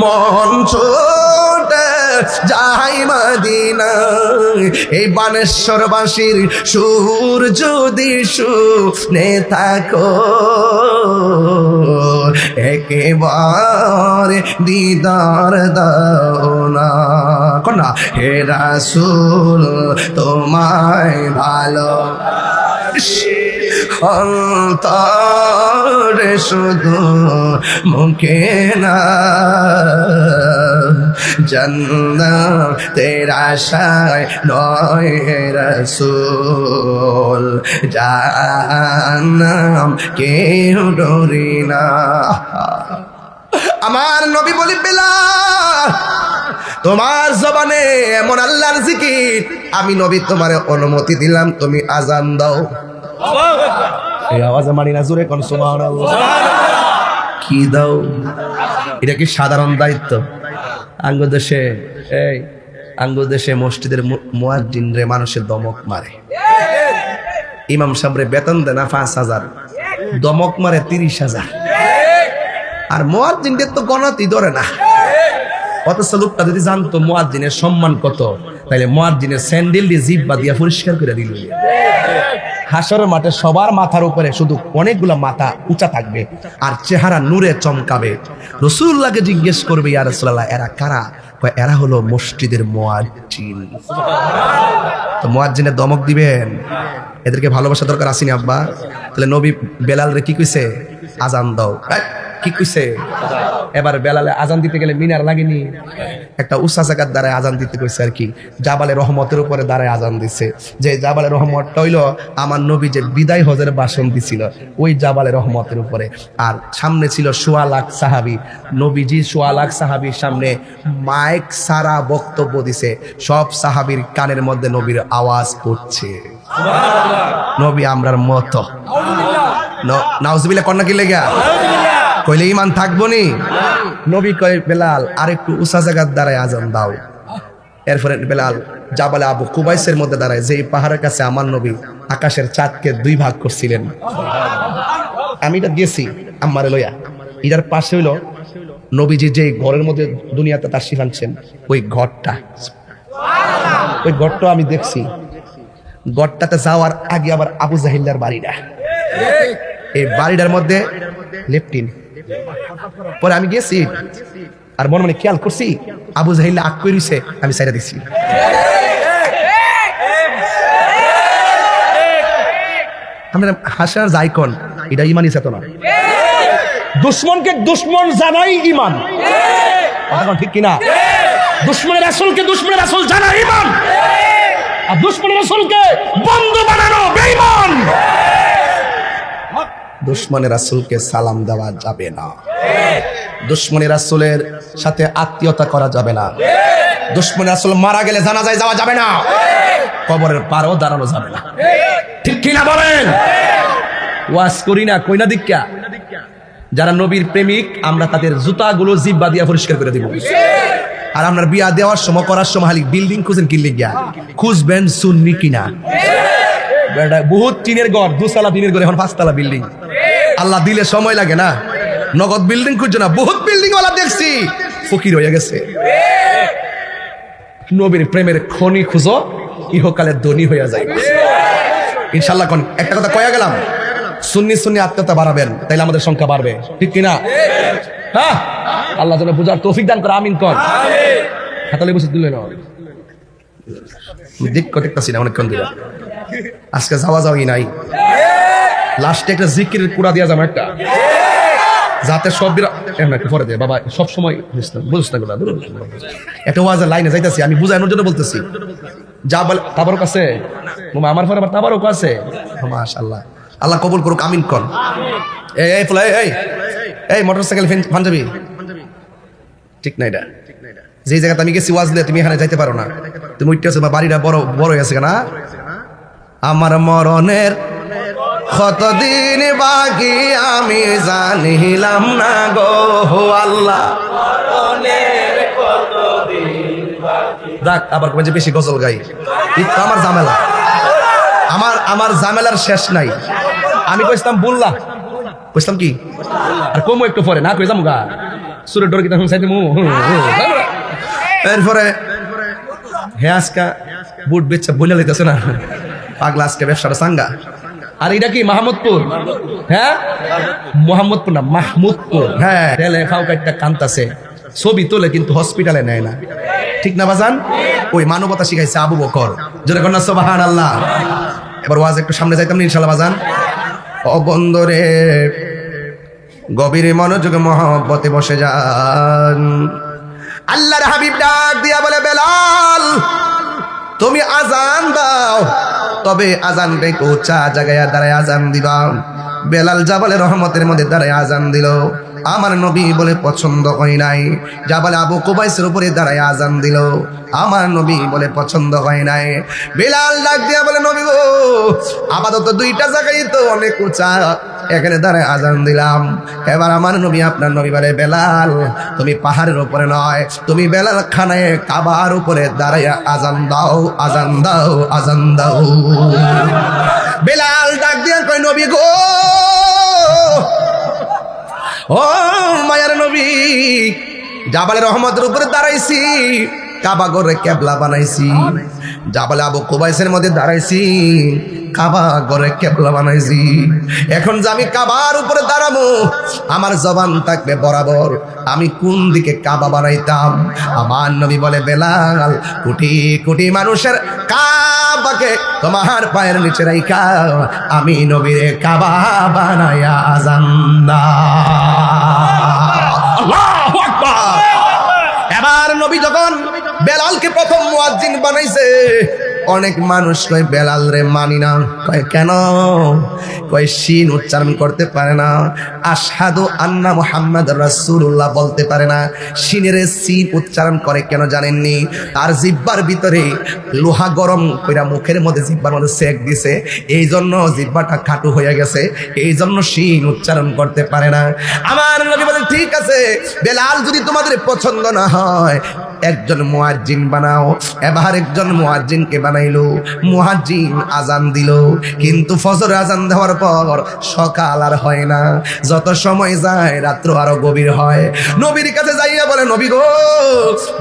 মন ছুটে যাই মদিনায়। এই বানেশ্বরবাসীর সুর যদি শুনে থাকো, একেবারে দিদার দাও না। কন্যা হে রাসূল তোমায় ভালো অন্তরে শুধু মুখে না, জান্নাতের আশায় নয় হে রাসূল, জাহান্নাম কেউ ডরি না। আমার নবী বলি, বেলাল তোমার জবানে এমন আল্লাহর জিকির, আমি নবী তোমার অনুমতি দিলাম, তুমি আজান দাও। এই আওয়াজে মানি না, জোরে কোন সুবহানাল্লাহ। কি দাও? এটা কি সাধারণ দায়িত্ব? আঙ্গদেশে মসজিদের মুয়াজ্জিন রে মানুষের দমক মারে, ইমাম সাহেবরে বেতন দেয় না 5,000, দমক মারে 30,000, আর মুয়াজ্জিনদের তো গণতি ধরে না। অথচ লোকটা যদি জানতো মুয়াজ্জিনের সম্মান কত, তাহলে মুয়াজ্জিনের স্যান্ডেল দিয়ে জিহ্বা দিয়া পরিষ্কার করে দিল। হাসরের মাঠে সবার মাথার উপরে শুধু অনেকগুলা মাথা উঁচা থাকবে, আর চেহারা নূরে চমকাবে। রাসূলুল্লাহকে জিজ্ঞেস করবে, ইয়া রাসূলুল্লাহ এরা কারা? কয় এরা হলো মসজিদের মুয়াজ্জিন। তো মুয়াজ্জিনের দমক দিবেন, এদেরকে ভালোবাসা দরকার আসেনি আব্বা? তাহলে নবী বেলাল রে কি কইছে? আজান দাও। কি কইছে? এবার বেলালে আজান দিতে গেলে মিনার লাগেনি, একটা উঁচা জায়গার দ্বারায় আজান দিতে কইছে আর কি। জাবালে রহমতের উপরে দাঁড়ায় আজান দিছে, যে জাবালে রহমতটা হইলো আমার নবী যে বিদায় হজের ভাষণ দিছিল ওই জাবালে রহমতের উপরে। আর সামনে ছিল 1.25 লাখ সাহাবী, নবীজি 1.25 লাখ সাহাবীর সামনে মাইক সারা বক্তব্য দিছে, সব সাহাবীর কানের মধ্যে নবীর আওয়াজ পড়ছে। নবী আমরার মতো নাউজুবিল্লাহ কন্যা কি লেগা কইলে ইমান থাকবো নি? নবী কয়, বেলাল আর একটু উঁচা জায়গার দ্বারায় আজান দাও। এরপরে বেলাল জাবালে আবু কুবাইসের মধ্যে দাঁড়ায়, যে পাহাড়ের কাছে আমার নবী আকাশের চাঁদকে 2 ভাগ করছিলেন। আমি এটা গেছি আমারে লইয়া, এটার পাশে হইল নবীজি যে ঘরের মধ্যে দুনিয়াতে তাশরিফ আনছেন ওই ঘরটা, ওই ঘরটা আমি দেখছি। ঘরটাতে যাওয়ার আগে আবার আবু জাহিল্লার বাড়িটা, এই বাড়িটার মধ্যে লেফটিন। পরে আমি গেছি আর মনে মনে খেয়াল করছি আবু জাহিল্লা আগ করিছে, আমি সাইডা দিছি। আমরা হাসার যাইকন এটা ইমানই চেতনা। দুশ্মনকে দুশ্মন জানাই ইমান, ঠিক কিনা? দুশ্মনের রাসূলকে দুশ্মনের রাসূল জানা ইমান, আর দুশ্মনের রাসূলকে বন্ধু বানানো বেঈমান। দুশ্মনের রাসূলকে সালাম দেওয়া যাবে না, দুশ্মনের রাসূলের সাথে আত্মীয়তা করা যাবে না, দুশ্মনের রাসূল মারা গেলে জানাজায় যাওয়া যাবে না, কবরের পারেও দাঁড়ানো যাবে না। ঠিক কিনা বলেন? ওয়াজ করি না কইনা দীক্ষা। যারা নবীর প্রেমিক আমরা তাদের জুতাগুলো জিহ্বা দিয়া পরিষ্কার করে দিব। আর আপনার বিয়া দেওয়ার সময় করার সময় খালি বিল্ডিং খুঁজেন, কিনলে গিয়া খুঁজবেন সুন্নি কিনা। বহুত টিনের ঘর, 2 তলা টিনের ঘর, এখন 5 তলা বিল্ডিং। আল্লাহ দিলে সময় লাগে না, নগদ বিল্ডিং খুঁজছে না, বহুত বিল্ডিং ওয়ালা দেখছি ফকির হয়ে গেছে। নবীর প্রেমের খনি খুঁজো, ইহকালে ধনী হয়ে যায় ইনশাআল্লাহ। কোন একটা কথা কয়া গেলাম, সুন্নি সুন্নি আত্মীয়তা বাড়াবেন, তাইলে আমাদের সংখ্যা বাড়বে। ঠিক কিনা? হ্যাঁ, আল্লাহ যেন বুঝার তৌফিক দান করে। আমিন কর। হাতালে বসে দিলে না দিক দেখতেছি না অনেকক্ষণ ধরে, আজকে যাওয়া যাওয়াই নাই। লাস্টে একটা জিকির কুড়া দিয়া যাবো একটা, যাতে সব একটু পরে দেয় বাবা, সব সময় বুঝছ না গুলা একটা ওয়াজের লাইনে যাইতেছি, আমি বুঝানোর জন্য বলতেছি। যা বলে তাবারক আছে আমার পরে আবার তাবারক আছে। মাশাআল্লাহ, আল্লাহ কবুল করুক, আমিন কর। এই ফুলা এই মোটরসাইকেল পাঞ্জাবি ঠিক না, এটা যে জায়গাতে আমি গেছি ওয়াজ দিলে তুমি এখানে যাইতে পারো না, তুমি উঠতেছো বা বাড়িটা বড় বড় হয়ে আছে না। আমার মরণের কতদিন বাকি আমি জানিলাম না গো আল্লাহ। দেখ আবার যে বেশি গজল গাই, আমার ঝামেলা, আমার ঝামেলার শেষ নাই। আমি কইতাম বললাম, কইতাম কি আর কমো একটু পরে না কইতাম গা সুরের ডর কি তখন চাইতে এরপরে হে আজকা বুট বেচা বলে লাইতেছে না পাগলা, আজকে ব্যবসাটা সাঙ্গা। আর এটা কি মাহমুদপুর? হ্যাঁ মোহাম্মদপুর না মাহমুদপুর। হ্যাঁ ঠেলে খাও কাটটা কান্তাছে, ছবি তোলে কিন্তু হসপিটালে নেয় না, ঠিক না বাজান? ওই মানবতা শিখাইছে আবু বকর, জোরে কন্যা সুবহানাল্লাহ। এবার ওয়াজ একটু সামনে যাইতাম না ইনশাআল্লাহ বাজান। ও বন্ধুরে গভীর মনোযোগে মহব্বতে বসে যান। আল্লাহর হাবিব ডাক দিয়া বলে, বেলাল তুমি আজান দাও, তবে আজান একটু উচ্চা জায়গায় দাঁড়ায় আজান দিবা। বেলাল যা বলে রহমতের মধ্যে দাঁড়ায় আজান দিল। আমার নবী বলে পছন্দ হয় নাই। যা বলে আবু কুবাইসের উপরে দাঁড়ায় আজান দিল, আমার নবী বলে পছন্দ হয় নাই। বেলাল ডাক দিয়া বলে, নবী গো আপাতত দুইটা জায়গায় তো অনেক উঁচা, এখানে দাঁড়ায় আজান দিলাম। এবার আমার নবী আপনার নবী বলে, বেলাল তুমি পাহাড়ের উপরে নয়, তুমি বেলাল খানায় কাবার উপরে দাঁড়ায় আজান দাও, আজান দাও, আজান দাও। বেলাল ডাক দিয়া কয়, নবী গো ও মায়ার নবী, জাবালে রহমতের উপরে দাঁড়াইছি, কাবা ঘরে কেবলা বানাইছি। জাবালে আবু কুবাইসের মধ্যে দাঁড়াইছি, কাবা ঘরে কেবলা বানাইছি। এখন যে আমি কাবার উপরে দাঁড়াবো, আমার জবান থাকবে বরাবর আমি কোন দিকে কাবা বানাইতাম। আমার নবী বলে, বেলাল কোটি কোটি মানুষের কাবাকে তোমার পায়ের নিচে রাইখা আমি নবীরে কাবা বানায়া আজান আল্লাহু আকবার। এবার নবী যখন বেলালকে প্রথম মুয়াজ্জিন বানাইছে, অনেক মানুষ কয় বেলাল রে মানি না। কয় কেন? কয় শিন উচ্চারণ করতে পারে না, আশহাদু আন্না মুহাম্মাদ রাসূলুল্লাহ বলতে পারে না। শিনের সিন উচ্চারণ করে কেন জানেননি? তার জিহ্বার ভিতরে লোহা গরম কইরা মুখের মধ্যে জিহ্বার মধ্যে সেক দিছে, এই জন্য জিহ্বাটা খাটু হয়ে গেছে, এই জন্য শিন উচ্চারণ করতে পারে না। আমার নবী বলেন, ঠিক আছে বেলাল যদি তোমাদের পছন্দ না হয় একজন মুয়াজ্জিন বানাও। এবার একজন মুয়াজ্জিনকে বানাইলো, মুয়াজ্জিন আজান দিল, কিন্তু ফজর আজান দেওয়ার পর সকাল আর হয় না, যত সময় যায় রাত্র আরো গভীর হয়। নবীর কাছে যাইয়া বলে, নবী গো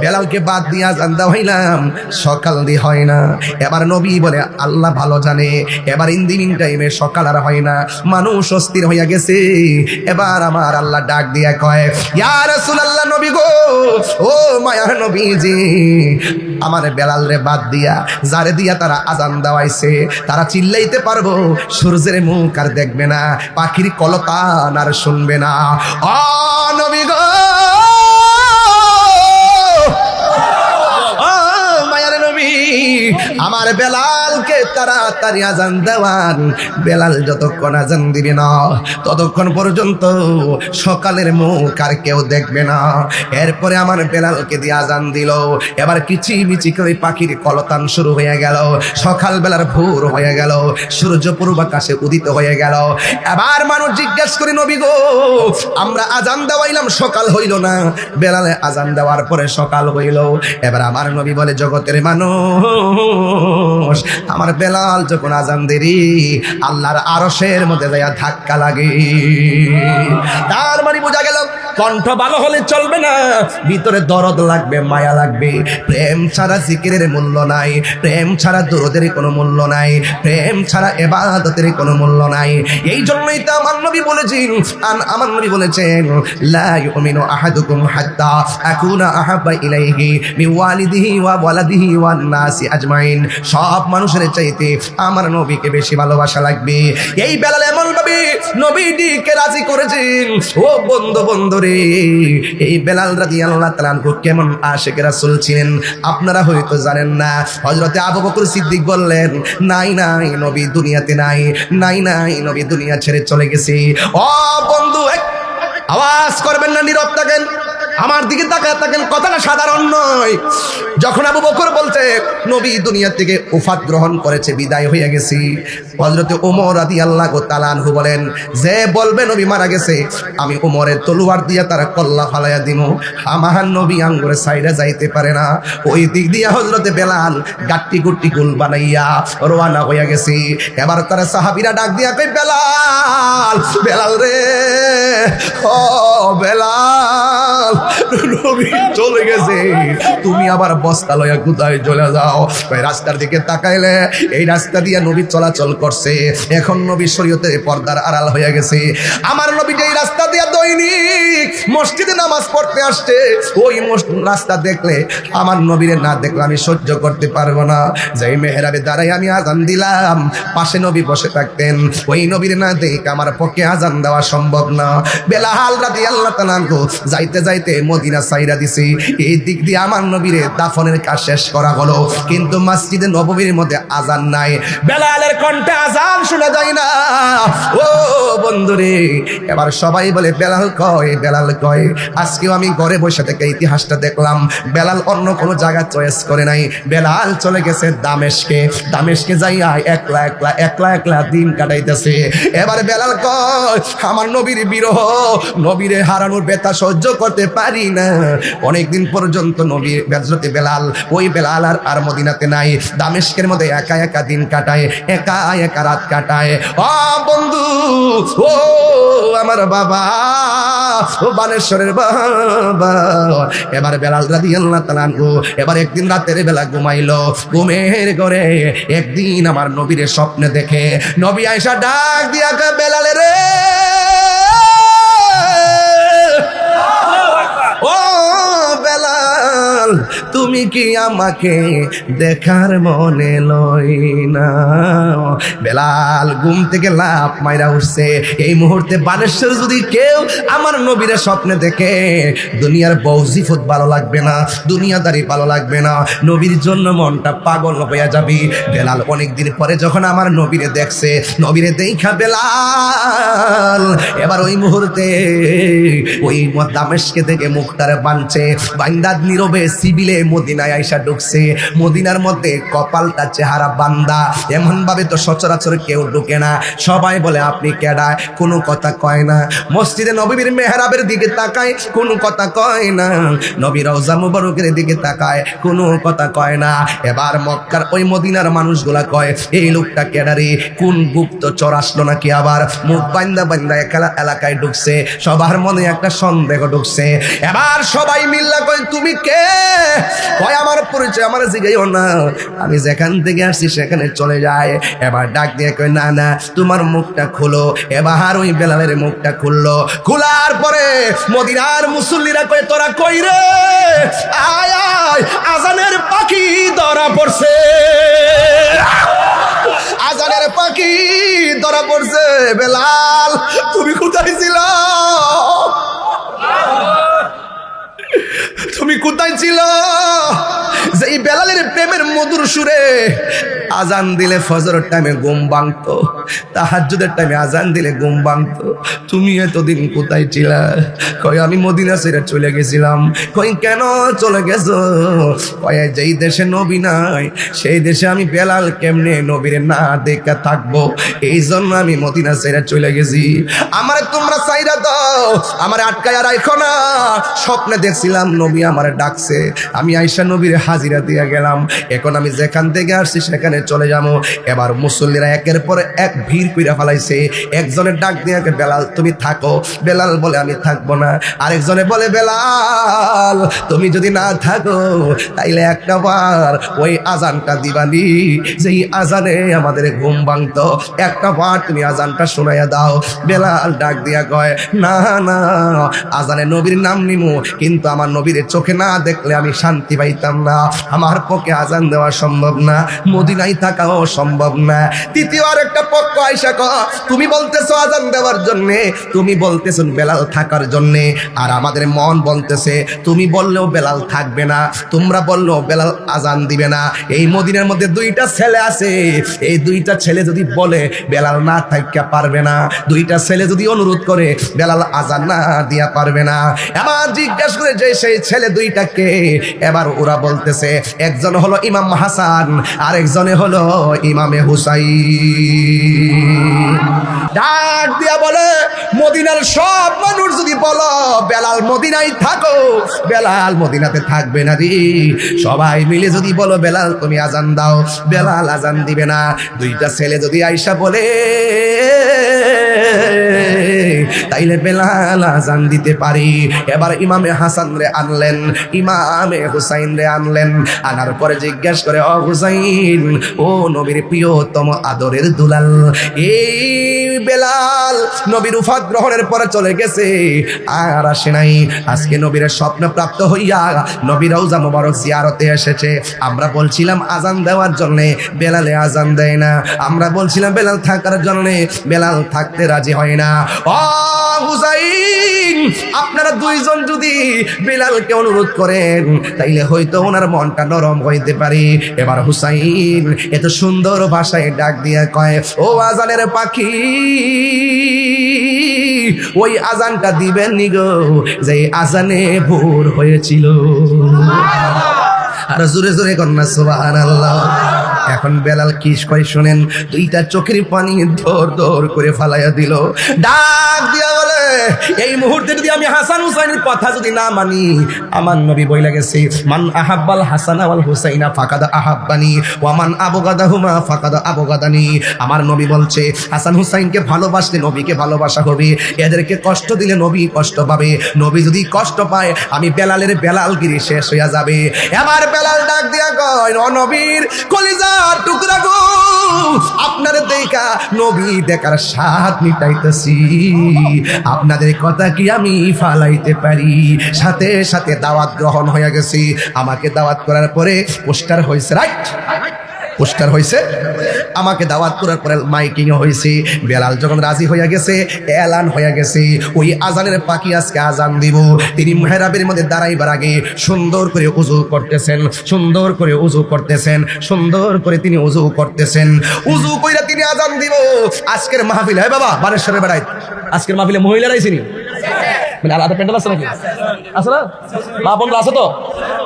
বেলালকে বাদ দিয়ে আজান দেওয়াইলাম, সকাল দিয়ে হয় না। এবার নবী বলে, আল্লাহ ভালো জানে এবার ইন টাইমে সকাল আর হয় না, মানুষ অস্থির হইয়া গেছে। এবার আমার আল্লাহ ডাক দিয়া কয়, ইয়া রাসূলুল্লাহ, নবী গো ও মায়ার নবীজি, আমার বেলাল রে বাদ দিয়া যারে দিয়া তারা আজান দেওয়াইছে তারা চিল্লাইতে পারবো, সূর্যের মুখ আর দেখবে না, পাখির কলতান আর শুনবে না। ও নবী গো ও মায়ার নবী, আমার বেলালকে তাড়াতাড়ি আজান দেওয়ান। বেলাল যতক্ষণ আজান দিবে না ততক্ষণ পর্যন্ত সকালের মুখ আর কেউ দেখবে না। এরপরে আমার বেলালকে দিয়ে আজান দিল। এবার কিচিমিচি করে পাখির কলতান শুরু হয়ে গেল, সকালবেলার ভোর হয়ে গেল, সূর্য পূর্বাকাশে উদিত হয়ে গেল। এবার মানুষ জিজ্ঞেস করে, নবী গো আমরা আজান দেওয়াইলাম সকাল হইল না, বেলালে আজান দেওয়ার পরে সকাল হইল। এবার আমার নবী বলে, জগতের মানুষ আমার বেলাল যখন আজান দেরি আল্লাহর আরশের মধ্যে যাইয়া ধাক্কা লাগে। তার মানে বোঝা গেল কণ্ঠ ভালো হলে চলবে না, ভিতরে দরদ লাগবে, মায়া লাগবে। প্রেম ছাড়া জিকিরের মূল্য নাই, প্রেম ছাড়া দরুদের কোনো মূল্য নাই, প্রেম ছাড়া ইবাদতের কোনো মূল্য নাই। এই জন্যই তো আমার নবী বলেছেন, আমার নবী বলেছেন, লা ইউমিনু আহাদুকুম হাত্তা আকুনা আহাব্বা ইলাইহি মিন ওয়ালিদিহি ওয়া ওয়ালাদিহি ওয়ান নাসি আজমাইন। সব মানুষের চাইতে আমার নবীকে বেশি ভালোবাসা লাগবে। এই বেলাল এমন ভাবে নবীকে রাজি করেছেন। ও বন্ধু রে, এই বেলাল রাদিয়াল্লাহু তাআলা আনহু কেমন আশিক রাসূল ছিলেন আপনারা হয়তো জানেন না। হযরতে আবু বকর সিদ্দিক বললেন, নাই নবী দুনিয়াতে নাই, নাই নবী দুনিয়া ছেড়ে চলে গেছে। ও বন্ধু, আওয়াজ করবেন না, নীরব থাকেন, আমার দিকে তাকায় থাকেন, কথাটা সাধারণ নয়। যখন আবু বকর বলছে নবী দুনিয়া থেকে উফাত গ্রহণ করেছে, বিদায় হয়ে গেছি, হযরতে ওমর রাদিয়াল্লাহু তাআলা আনহু বলেন, যে বলবে নবী মারা গেছে, আমি ওমরের তলোয়ার দিয়া তার কল্লা ফালাইয়া দিব। আমার নবী আঙ্গুরে সাইডে যাইতে পারে না। ওই দিক দিয়া হযরতে বেলাল গাট্টি গুট্টি গুল বানাইয়া রওনা হইয়া গেছে। এবার তার সাহাবীরা ডাক দিয়া কই, বেলাল রে, ও বেলাল, নবী চলে গেছে, তুমি আবার বস্তা লইয়া কোথায় চলে যাও? রাস্তার দিকে তাকাইলে এই রাস্তা দিয়ে নবী চলাচল করছে। এখন নবী শরীয়তের পর্দার আড়াল হয়ে গেছে। আমার নবী যে এই রাস্তা দিয়ে দৈনিক মসজিদে নামাজ পড়তে আসছে, ওই রাস্তা দেখলে আমার নবীরে না দেখলে আমি সহ্য করতে পারবো না। যেই মেহরাবে দাঁড়াই আমি আজান দিলাম, পাশে নবী বসে থাকতেন, ওই নবীর না দেখে আমার পক্ষে আজান দেওয়া সম্ভব না। বেলাল রাদিয়াল্লাহু তাআলা আনহু যাইতে যাইতে মদিনা সাইরা দিছে। এই দিক দিয়ে আমার নবীরে দাফনের কাজ শেষ করা হলো, কিন্তু মসজিদে নববীর মধ্যে আজান নাই, বেলালের কণ্ঠে আজান শোনা যায় না। ও বন্ধুরে, এবার সবাই বলে বেলাল কয়, বেলাল কয়। আজকেও আমি ঘরে বসে থেকে ইতিহাসটা দেখলাম, বেলাল অন্য কোনো জায়গা চয়েস করে নাই, বেলাল চলে গেছে দামেশকে যাইয়া একলা দিন কাটাইতেছে। এবার বেলাল কয়, আমার নবীর বিরহ, নবীরে হারানোর ব্যথা সহ্য করতে পারি না। অনেকদিন পর্যন্ত নবী হযরতে বেলাল, ওই বেলাল আর মদিনাতে নাই, দামেশকের মধ্যে একা দিন কাটায়, একা রাত কাটায়। ও বন্ধু, ও আমার বাবা, ও বানেশ্বরের বাবা। এবার বেলাল রাদিয়াল্লাহু তাআলা আনহু এবার একদিন রাতের বেলা ঘুমাইলো, ঘুমের ঘরে একদিন আমার নবীর স্বপ্নে দেখে, নবী আয়েশা ডাক দিয়া কয়, বেলালে রে, ও বেলাল, তুমি কি আমাকে দেখার মনে লই না? বেলাল ঘুম থেকে লাফ মাইরা উঠছে। এই মুহূর্তে বানেশ্বর যদি কেউ আমার নবীর স্বপ্নে দেখে, দুনিয়ার বউজিফত ভালো লাগবে না, দুনিয়াদারি ভালো লাগবে না, নবীর জন্য মনটা পাগল হয়ে যাবে। বেলাল অনেকদিন পরে যখন আমার নবীরে দেখছে, নবীরে দেখা বেলাল এবার ওই মুহূর্তে ওই দামেশকে থেকে মুখটারে বানছে, বান্দা নীরবে সিবিলে মদিনায় আইসা ঢুকছে। মদিনার মধ্যে কপালটা চেহারা বান্দা, এমন ভাবে তো সচরাচর কেউ ঢুকে না। সবাই বলে আপনি কেডা, কোনো কথা কয় না। মসজিদে নববীর মেহরাবের দিকে তাকায়, কোনো কথা কয় না। নবী রওজা মুবারকের দিকে তাকায়, কোনো কথা কয় না। এবার মক্কার ওই মদিনার মানুষগুলা কয়, এই লোকটা কেডা রে, কোন গুপ্তচর আসলো নাকি আবার মুখ বান্দা এলাকায় ঢুকছে। সবার মনে একটা সন্দেহ ঢুকছে। এবার সবাই মিল্লা কয়, তুমি কে? কয়, আমার পরিচয় আমার জিগাইও না, আমি যেখান থেকে আসছি সেখানে চলে যায়। এবার ডাক দিয়ে কয়, না তোমার মুখটা খোলো। এবার ওই বেলালের মুখটা খুললো। খোলার পরে মদিনার মুসল্লিরা কয়, তোরা কই রে? আয় আজানের পাখি ধরা পড়ছে, আজানের পাখি ধরা পড়ছে। বেলাল, তুমি কোথায় ছিলা? তুমি কোথায় ছিল? যে এই বেলালের প্রেমের মধুর সুরে আজান দিলে ফজরের টাইমে ঘুম ভাঙতো, তাহাজ্জুদের টাইমে আজান দিলে ঘুম ভাঙতো। তুমি এতদিন কোথায় ছিলা? কয়, আমি মদিনা ছেড়ে চলে গেছিলাম। কই, কেন চলে গেছো? কয়, যেই দেশে নবী নাই সেই দেশে আমি বেলাল কেমনে নবীরে না দেখা থাকবো, এই জন্য আমি মদিনা ছেড়ে চলে গেছি। আমারে তোমরা চাইরা দাও, আমারে আটকায়া রাখো না। স্বপ্নে দেখছিলাম নবী আমারে ডাকছে, আমি আয়েশা নবীর হাজিরা দিয়ে গেলাম, এখন আমি যেখান থেকে আসছি সেখানে চলে যাবো। এবার মুসল্লিরা একের পর এক ভিড় কইরা ফেলাইছে। একজনের ডাক দিয়ে, বেলাল তুমি থাকো। বেলাল বলে আমি থাকবো না। আরেকজনে বলে, বেলাল তুমি যদি না থাকো তাইলে একটা বার ওই আজানটা দিবানি, যেই আজানে আমাদের ঘুম ভাঙতো, একটা বার তুমি আজানটা শোনাইয়া দাও। বেলাল ডাক দিয়া কয়, না না, আজানে নবীর নাম নিমু, কিন্তু আমার নবীর চোখে না দেখলে আমি শান্তি পাইতাম না। আমার পক্ষে আজান দেওয়া সম্ভব না, মদিনায় থাকাও সম্ভব না। তৃতীয় আর একটা পক্ষ আইসা কয়, তুমি বলতেছো আজান দেওয়ার জন্যে, তুমি বলতেছো বেলাল থাকার জন্যে, আর আমাদের মন বলতেছে তুমি বললেও বেলাল থাকবে না, তোমরা বললেও বেলাল আজান দিবে না। এই মদিনার মধ্যে দুইটা ছেলে আছে, এই দুইটা ছেলে যদি বলে বেলাল না থাকতে পারবে না, দুইটা ছেলে যদি অনুরোধ করে বেলাল আজান না দিয়া পারবে না। এবার জিজ্ঞাসা করে যে সেই ছেলে দুইটাকে, এবার ওরা বলতেছে একজন হলো ইমাম হাসান আর একজনে হলো ইমামে হুসাইন। ডাক দিয়া বলে, মদিনার সব মানুষ যদি বলো বেলাল মদিনায় থাকো, বেলাল মদিনাতে থাকবে না রে। সবাই মিলে যদি বলো বেলাল তুমি আজান দাও, বেলাল আজান দিবে না। দুইটা ছেলে যদি আইসা বলে তাইলে বেলাল আজান দিতে পারি। এবার ইমামে হাসান রে আনলেন, ইমামে হুসাইন রে আনলেন। আনার পরে জিজ্ঞাসা করে, ও হুসাইন, ও নবীর প্রিয়তম আদরের দুলাল, এই বেলাল নবীর উফাত গ্রহণের পরে চলে গেছে, আর আসে নাই। আজকে নবীর স্বপ্ন প্রাপ্ত হইয়া নবীর রওজা মোবারক জিয়ারতে এসেছে। আমরা বলছিলাম আজান দেওয়ার জন্য, বেলালে আজান দেয় না। আমরা বলছিলাম বেলাল থাকার জন্য, বেলাল থাকতে রাজি হয় না। ও হুসাইন, আপনারা দুইজন যদি বেলালকে অনুরোধ করেন তাইলে হয়তো ওনার মনটা নরম হইতে পারে। এবার হুসাইন এত সুন্দর ভাষায় ডাক দিয়ে কয়, ও আজানের পাখি, ওই আজানটা দিবেন নি গো যে আজানে ভোর হয়েছিল। আর জোরে জোরে কন্যা সুবহানাল্লাহ। এখন বেলাল কি করে শোনেন, দুইটা চোখের পানি দর দর করে ফালাইয়া দিল। ডাক দিয়া বলে, এই মুহূর্তে যদি আমি হাসান হুসাইনের কথা যদি না মানি, আমার নবী বইলা গেছে, মান আহাব্বাল হাসান ওয়াল হুসাইনা ফাকাদ আহাব্বানি ওয়া মান আবগাদাহুমা ফাকাদ আবগাদানি। আমার নবী বলছে, হাসান হুসাইনকে ভালোবাসলে নবীকে ভালোবাসা হবে, এদেরকে কষ্ট দিলে নবী কষ্ট পাবে। নবী যদি কষ্ট পায়, আমি বেলালের বেলালগিরি শেষ হইয়া যাবে। এবার বেলাল ডাক দিয়া কয়, ও নবীর কলিজা টুকরা গো, আপনার দেখা নবী দেখার স্বাদ মিটাইতেছি, আপনাদের কথা কি আমি ফালাইতে পারি? সাথে সাথে দাওয়াত গ্রহণ হয়ে গেছি। আমাকে দাওয়াত করার পরে পোস্টার হয়েছে, রাইট, পোস্টার হয়েছে। আমাকে দাওয়াত করার পরে মাইকিং হয়েছে। বেলাল যখন রাজি হয়ে গেছে, এলান হয়ে গেছে, ওই আজানের পাখি আজকে আজান দিব। তিনি মেহরাবের মধ্যে দাঁড়াইবার আগে সুন্দর করে উজু করতেছেন, সুন্দর করে উজু করতেছেন, সুন্দর করে তিনি উজু করতেছেন। উজু কইরা তিনি আজান দিব। আজকের মাহফিল, হ্যাঁ বাবা, বারেশ্বরের বেড়ায় আজকের মাহফিলে মহিলারাই চিনি, মানে আলাদা প্যান্ডেল আছে নাকি? আছে না? মা বোনরা আছে তো?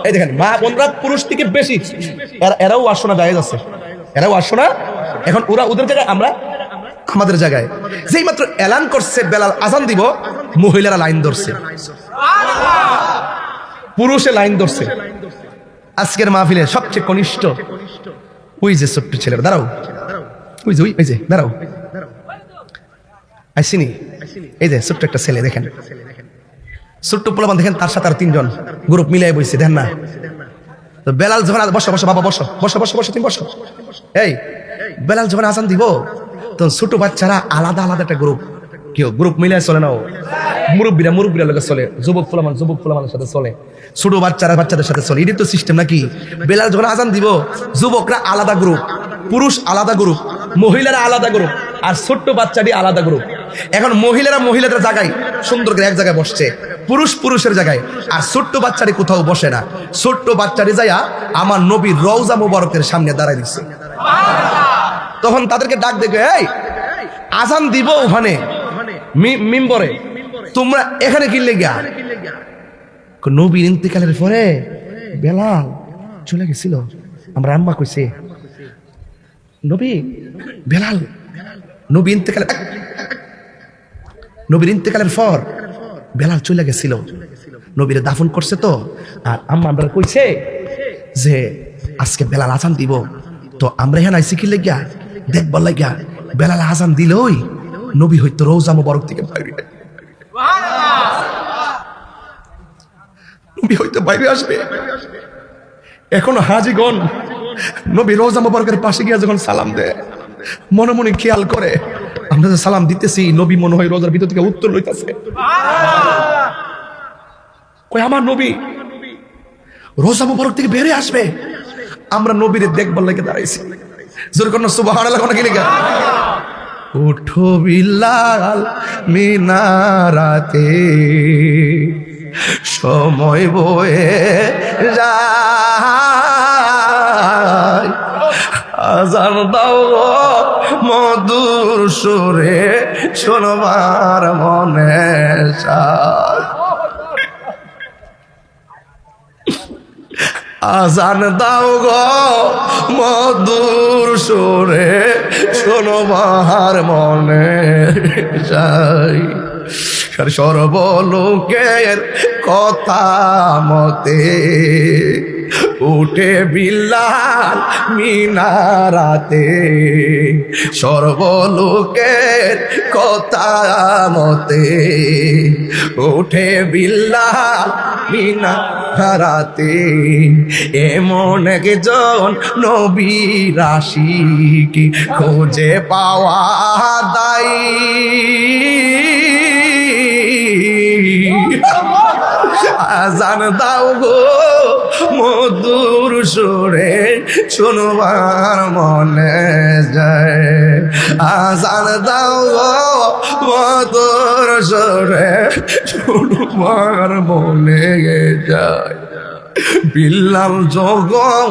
এই দেখেন, মা বোনরা পুরুষ থেকে বেশি, এরাও আসো না, জায়েজ আছে, এরাও আসো না। এখন ওরা ওদের জায়গায়, আমরা আমাদের জায়গায়। যেই মাত্র এলান করছে বেলাল আজান দিব, মহিলারা লাইন ধরছে, পুরুষে লাইন ধরছে। আজকের মাহফিলে সবচেয়ে কনিষ্ঠ ওই যে ছোট্ট ছেলেরা, দাঁড়াও, ওই যে ওই যে দাঁড়াও, আইসিনি, এই যে ছোট্ট একটা ছেলে দেখেন, ছোট্ট পোলাপান দেখেন, তার সাথে আর তিনজন গ্রুপ মিলাই বইছে, দেখেন না? তো বেলাল যখন, বসো বসো বাবা, বসো বসো বসো বসো, তুমি বসো। এই বেলাল যখন আজান দিব, তখন ছোট বাচ্চারা আলাদা আলাদা একটা গ্রুপ, কেউ গ্রুপ মিলাই চলে না, মুরব্বীরা মুরব্বীরা লোকের চলে, যুবক ফুলামানের সাথে চলে, ছোট বাচ্চারা বাচ্চাদের সাথে চলে। এটাই তো সিস্টেম নাকি? বেলাল যখন আজান দিব, যুবকরা আলাদা গ্রুপ, পুরুষ আলাদা গ্রুপ, মহিলারা আলাদা গ্রুপ, আর ছোট্ট বাচ্চাটি আলাদা গ্রুপ। এখন মহিলারা মহিলাদের জায়গায় সুন্দর করে এক জায়গায় বসছে, পুরুষ পুরুষের জায়গায়, আর ছোট্ট বাচ্চাটি কোথাও বসে না। ছোট্ট বাচ্চাটি যাইয়া আমার নবীর রওজা মুবারকের সামনে দাঁড়ায় দিচ্ছে। তখন তাদেরকে ডাক দেখে, এই আজান দিব ওখানে মিম্বরে, তোমরা এখানে কি লেগা? নবীর ইন্তেকালের পরে বেলাল চলে গেছিল, আমরা আম্মা কইছে, নবী বেলাল নবীর ইন্তেকালের পর বেলাল চলে গেছিল, নবীর দাফন করছে তো। আর আম্মা আমরা কইছে যে আজকে বেলাল আজান দিব, তো আমরা এখানে আইসি কি লাগিয়া দেখবার লাগিয়া বেলাল আজান দিলই নবী হয়তো রওজা মুবারক থেকে বাইরে, নবী হয়তো বাইরে আসবে। এখনো হাজিগণ নবী রওজা মুবারকের পাশে গিয়া যখন সালাম দেয়, মনে মনে খেয়াল করে আমরা যে সালাম দিতেছি নবী মনে হয় রোজার ভিতর থেকে উত্তর লইতেছে। কই আমার নবী রোজা মুবারক থেকে বেরিয়ে আসবে, আমরা নবীরে দেখবার লাগে দাঁড়াইছি। জোর কোন সুবহানাল্লাহ কোন কি লিখা, উঠো বিলাল মিনারাতে সময় বয়ে যায়, আজান দাও মধুর সুরে শোনবার মনে চায়, আজান দাও গো মধুর সুরে শোনবার মনে চাই, সর্বলোকের কথা মতে উঠে বিলাল মিনারাতে, সর্বলোকের কথা মতে উঠে বিলাল মিনারাতে, এমন একজন নবী রাশিকি খুঁজে পাওয়া দায়, আজান দাও গো মধুর সুরে শোনবার মনে যায়, আজান দাও গো মধুর সুরে শোনবার মনে যায়, বিলাল যখন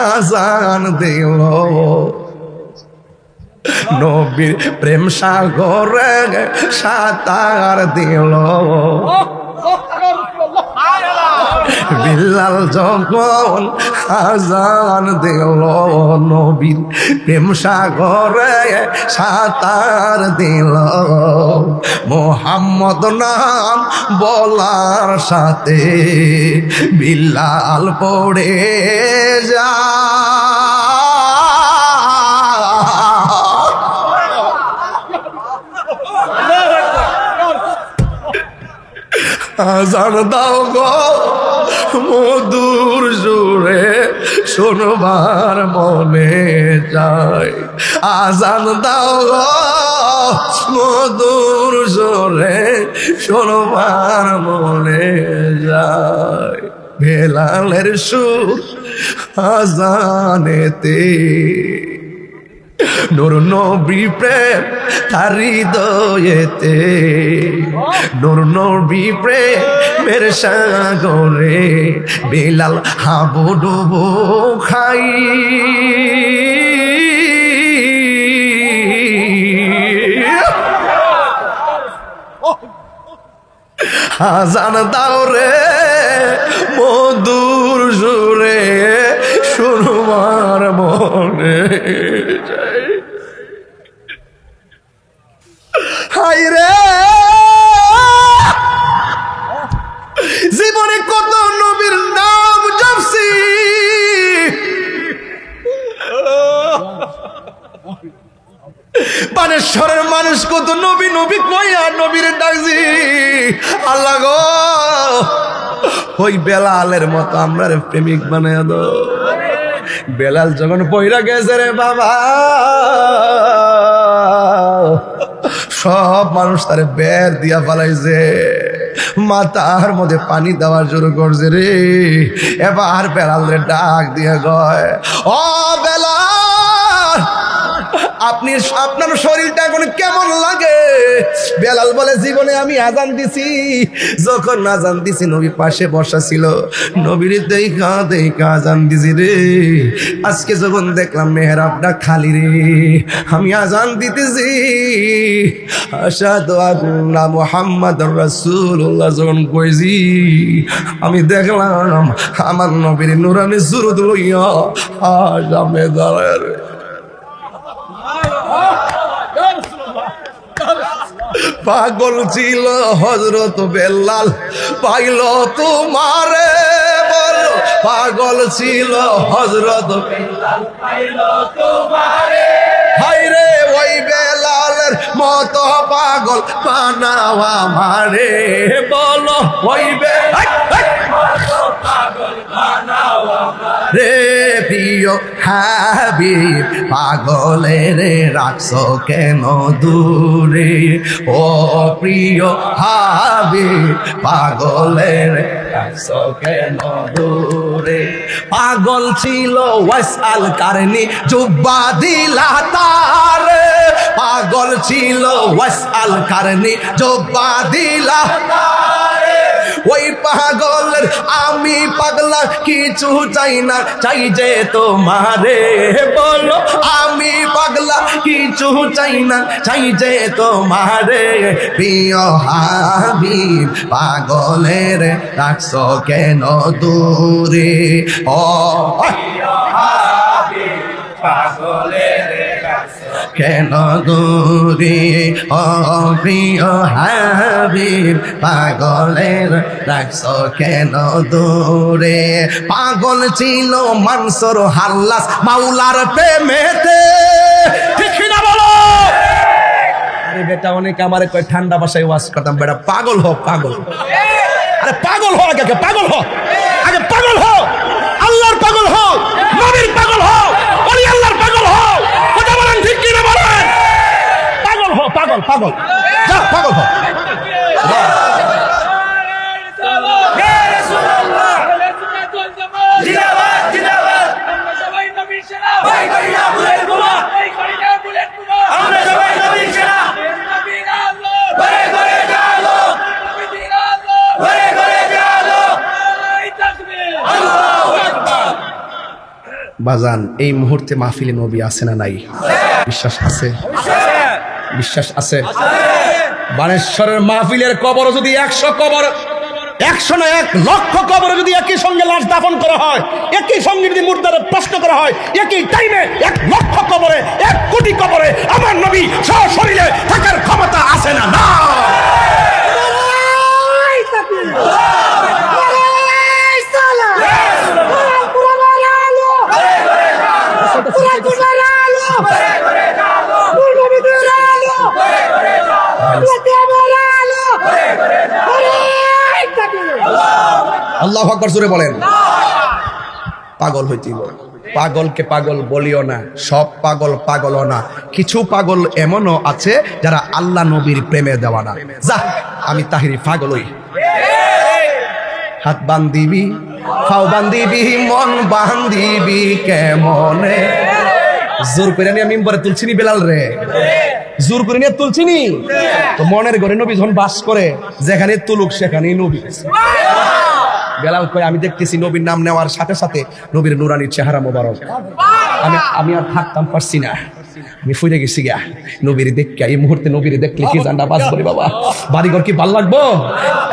আজান দিল নবীর প্রেম সাগরে সাঁতার দিল, বিলাল যখন আজান দিল নবীর প্রেম সাগরে সাঁতার দিল, মোহাম্মদ নাম বলার সাথে বিলাল পড়ে যা, আজান দাও গো মধুর সুরে শোনবার মনে যায়, আজান দাও গো মধুর সুরে শোনবার মনে যায়, বেলালের সুর আজানেতে নূর নবী প্রেম তার হৃদয়েতে, নূর নবী প্রেমের সাগরে বিলাল হাবুডুবু খাই, আজান দাও রে মধুর সুরে শুনবার মনে যায়, হাই রে জীবনে কত নবীর নাম জপছি, বানেশ্বরের মানুষ কত নবী নবী কইয়া নবীর ডাকছি, আল্লাহ গো ওই বেলালের মতো আমরা প্রেমিক বানায় দাও। বেলাল যখন পয়রা গেছে রে বাবা, সব মানুষ তারে বের দিয়া ফালাইছে, মাথার মধ্যে পানি দেওয়ার শুরু করছে রে। এবার বেলাল রে ডাক দিয়ে গয়, ও বেলাল আপনি আপনার শরীরটা এখন কেমন লাগে? বেলাল বলে, জীবনে আমি আজান দিছি, যখন আজান দিছি নবী পাশে বসা ছিল, নবীর দেখা দেখা আজান দিছি রে। আজকে যখন দেখলাম মেহরাবটা খালি রে, আমি আজান দিতেছি আশহাদু আন্না মুহাম্মাদুর রাসূলুল্লাহ যখন কইছি, আমি দেখলাম আমার নবীর নূরানি সুরত লইয়া সামনে দাঁড়ায় রে। পাগল ছিল হযরত বেলাল, পাইল তোমারে বল পাগল পাগল ছিল হযরত হায়রে ওই বেলালের মতো পাগল বানাও আমারে বলো ওই রে প্রিয় হাবিব পাগলের রাখছো কেন দূরে ও প্রিয় হাবিব পাগলের রাখছো কেন দূরে পাগল ছিল ওয়াসআল কারনি জুব্বা দিলা তারে পাগল ছিল ওয়াসআল কারনি জুব্বা দিলা ওই পাগলের আমি পাগলা কিছু চাই না চাই যে তোমারে বলো আমি পাগলা কিছু চাই না চাই যে তোমারে প্রিয় হাবিব পাগলের রাখছো কেন দূরে ও প্রিয় হাবিব পাগলের কেন দূরে ও প্রিয় হাবিব পাগলের রাখছো কেন দূরে পাগল ছিল মানসুর হাল্লাস মাওলার প্রেমেতে ঠিক না বলো আরে বেটা অনেক আমারে কয় ঠান্ডা ভাষায় ওয়াজ করতাম বেটা পাগল হো পাগল আরে পাগল হো আগে পাগল হো আগে পাগল হো আল্লাহর পাগল হো নবীর পাগল হো ওলি আল্লাহর পাগল হো কথা বলেন ঠিক কি না বলেন পাগল হো পাগল পাগল যা পাগল হো বাজান এই মুহূর্তে মাহফিলে নবী আছে না নাই বিশ্বাস আছে বিশ্বাস আছে বানেশ্বরের মাহফিলের কবর যদি 100 কবর 100 না 1 লক্ষ কবর যদি একই সঙ্গে লাশ দাফন করা হয় একই সঙ্গে যদি মুর্দারে প্রশ্ন করা হয় একই টাইমে 1 লক্ষ কবরে 1 কোটি কবরে আমার নবী সশরীরে থাকার ক্ষমতা আছে না না আল্লাহু আকবার জোরে বলেন পাগল হইতিব পাগলকে পাগল বলিও না সব পাগল পাগল না কিছু পাগল এমনও আছে যারা আল্লাহ নবীর প্রেমে দেওয়ানা যা আমি তাহিরি পাগল হই হাত বান্ধিবি ফাও বান্ধিবি মন বান্ধিবি কেমনে জোর করে নিয়ে মিম্বরে তুলছিনি বেলাল রে জোর করে নিয়ে তুলছিনি তো মনের ঘরে নবী যখন বাস করে যেখানে তুলুক সেখানেই নবী বেলাল কই আমি দেখতেছি নবীর নাম নেওয়ার সাথে সাথে নবীর নুরানির চেহারা মোবারক আমি আর থাকতাম পারছি না আমি ফুরে গেছি গা নবীর দেখকে এই মুহূর্তে নবীর দেখলে কি জান্নাত বাস করে বাবা বাড়িঘর কি ভাল লাগবো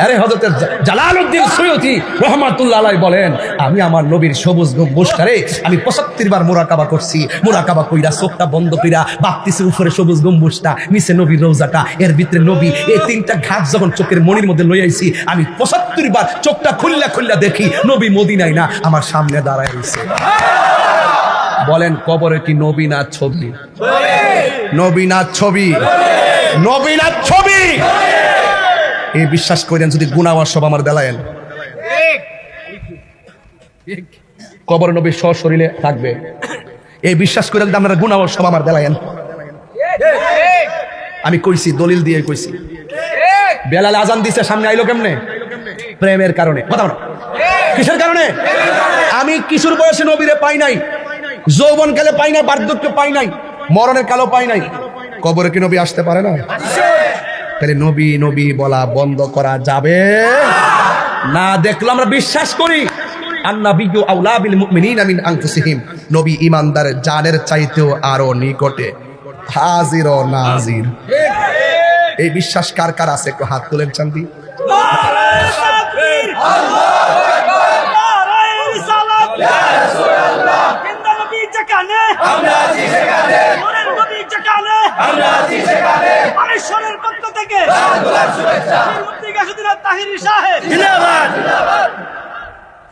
আরে হযরত জালালউদ্দিন সৈয়দী রাহমাতুল্লাহ আলাইহি বলেন আমি আমার নবীর সবুজ গম্বুজটারে আমি 75 বার মুরাকাবা করছি মুরাকাবা কইরা চোখটা বন্ধ কইরা বাপতিসের উপরে সবুজ গম্বুজটা নিচে নবীর রওজাটা এর ভিতরে নবী এই তিনটা ঘাট যখন চোখের মনির মধ্যে লই আইছি আমি 75 বার চোখটা খুললা খুললা দেখি নবী মদিনায় না আমার সামনে দাঁড়ায় রইছে বলেন কবরে কি নবী না ছবি নবী না ছবি নবী না ছবি এই বিশ্বাস করেন যদি গুনাহ সব আমার দেলায়েন কবরে নবী সশরীরে থাকবে এই বিশ্বাস করে যদি আপনারা গুনাহ সব আমার দেলায়েন আমি কইছি দলিল দিয়ে কইছি বেলাল আজান দিছে সামনে আইলো কেমনে প্রেমের কারণে কথা বলো কিসের কারণে আমি কিশোর বয়সে নবীরে পাই নাই যৌবন কালে পাই নাই বার্ধক্য পাই নাই মরণের কালো পাই নাই কবরে কি নবী আসতে পারে না তাহলে নবী নবী বলা বন্ধ করা যাবে না দেখলো আমরা বিশ্বাস করি আন্নাবিয়্যু আউলা বিল মুমিনিনা মিন আনফুসিহিম নবী ঈমানদারের জানের চাইতেও আরো নিকটে হাজির ও নাজির এই বিশ্বাস কার কার আছে একটু হাত তুলেন চান্দি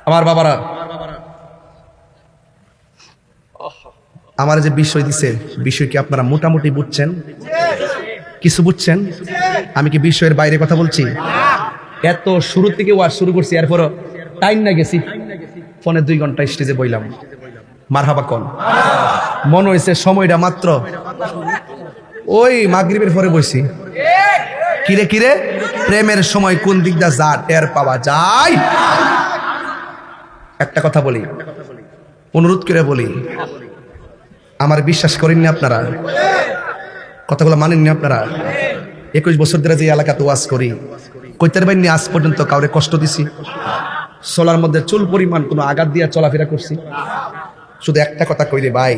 আমার বাবারা আমার যে বিষয় দিছে, বিষয় কি আপনারা মোটামুটি বুঝছেন? কিছু বুঝছেন? আমি কি বিষয়ের বাইরে কথা বলছি? এত শুরু থেকে ওয়াজ শুরু করছি, এরপর টাইম না গেছি, ফোনে 2 ঘন্টা স্টেজে বইলাম। মারহাবা কোন মনে হয়েছে সময়টা মাত্র ওই মাগরিবের পরে বইছি। কিরে কিরে, প্রেমের সময় কোন দিকটা যা টের পাওয়া যায়। একটা কথা বলি, অনুরোধ করে বলি, আমার বিশ্বাস করেননি আপনারা, কথাগুলো মানেননি আপনারা। 21 বছর ধরে যে এলাকাতে ওয়াজ করি, কইতে পারিনি আজ পর্যন্ত কাউরে কষ্ট দিছি? চলার মধ্যে চুল পরিমাণ কোনো আঘাত দিয়া চলাফেরা করছি? শুধু একটা কথা কইলে ভাই,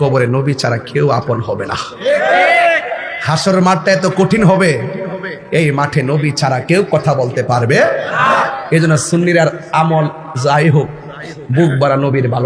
কবরে নবী ছাড়া কেউ আপন হবে না। হাসরের মাঠটা এত কঠিন হবে, এই মাঠে নবী ছাড়া কেউ কথা বলতে পারবে। এই জন্য সুন্নির আর আমল যাই হোক, বুক ভরা নবীর ভালো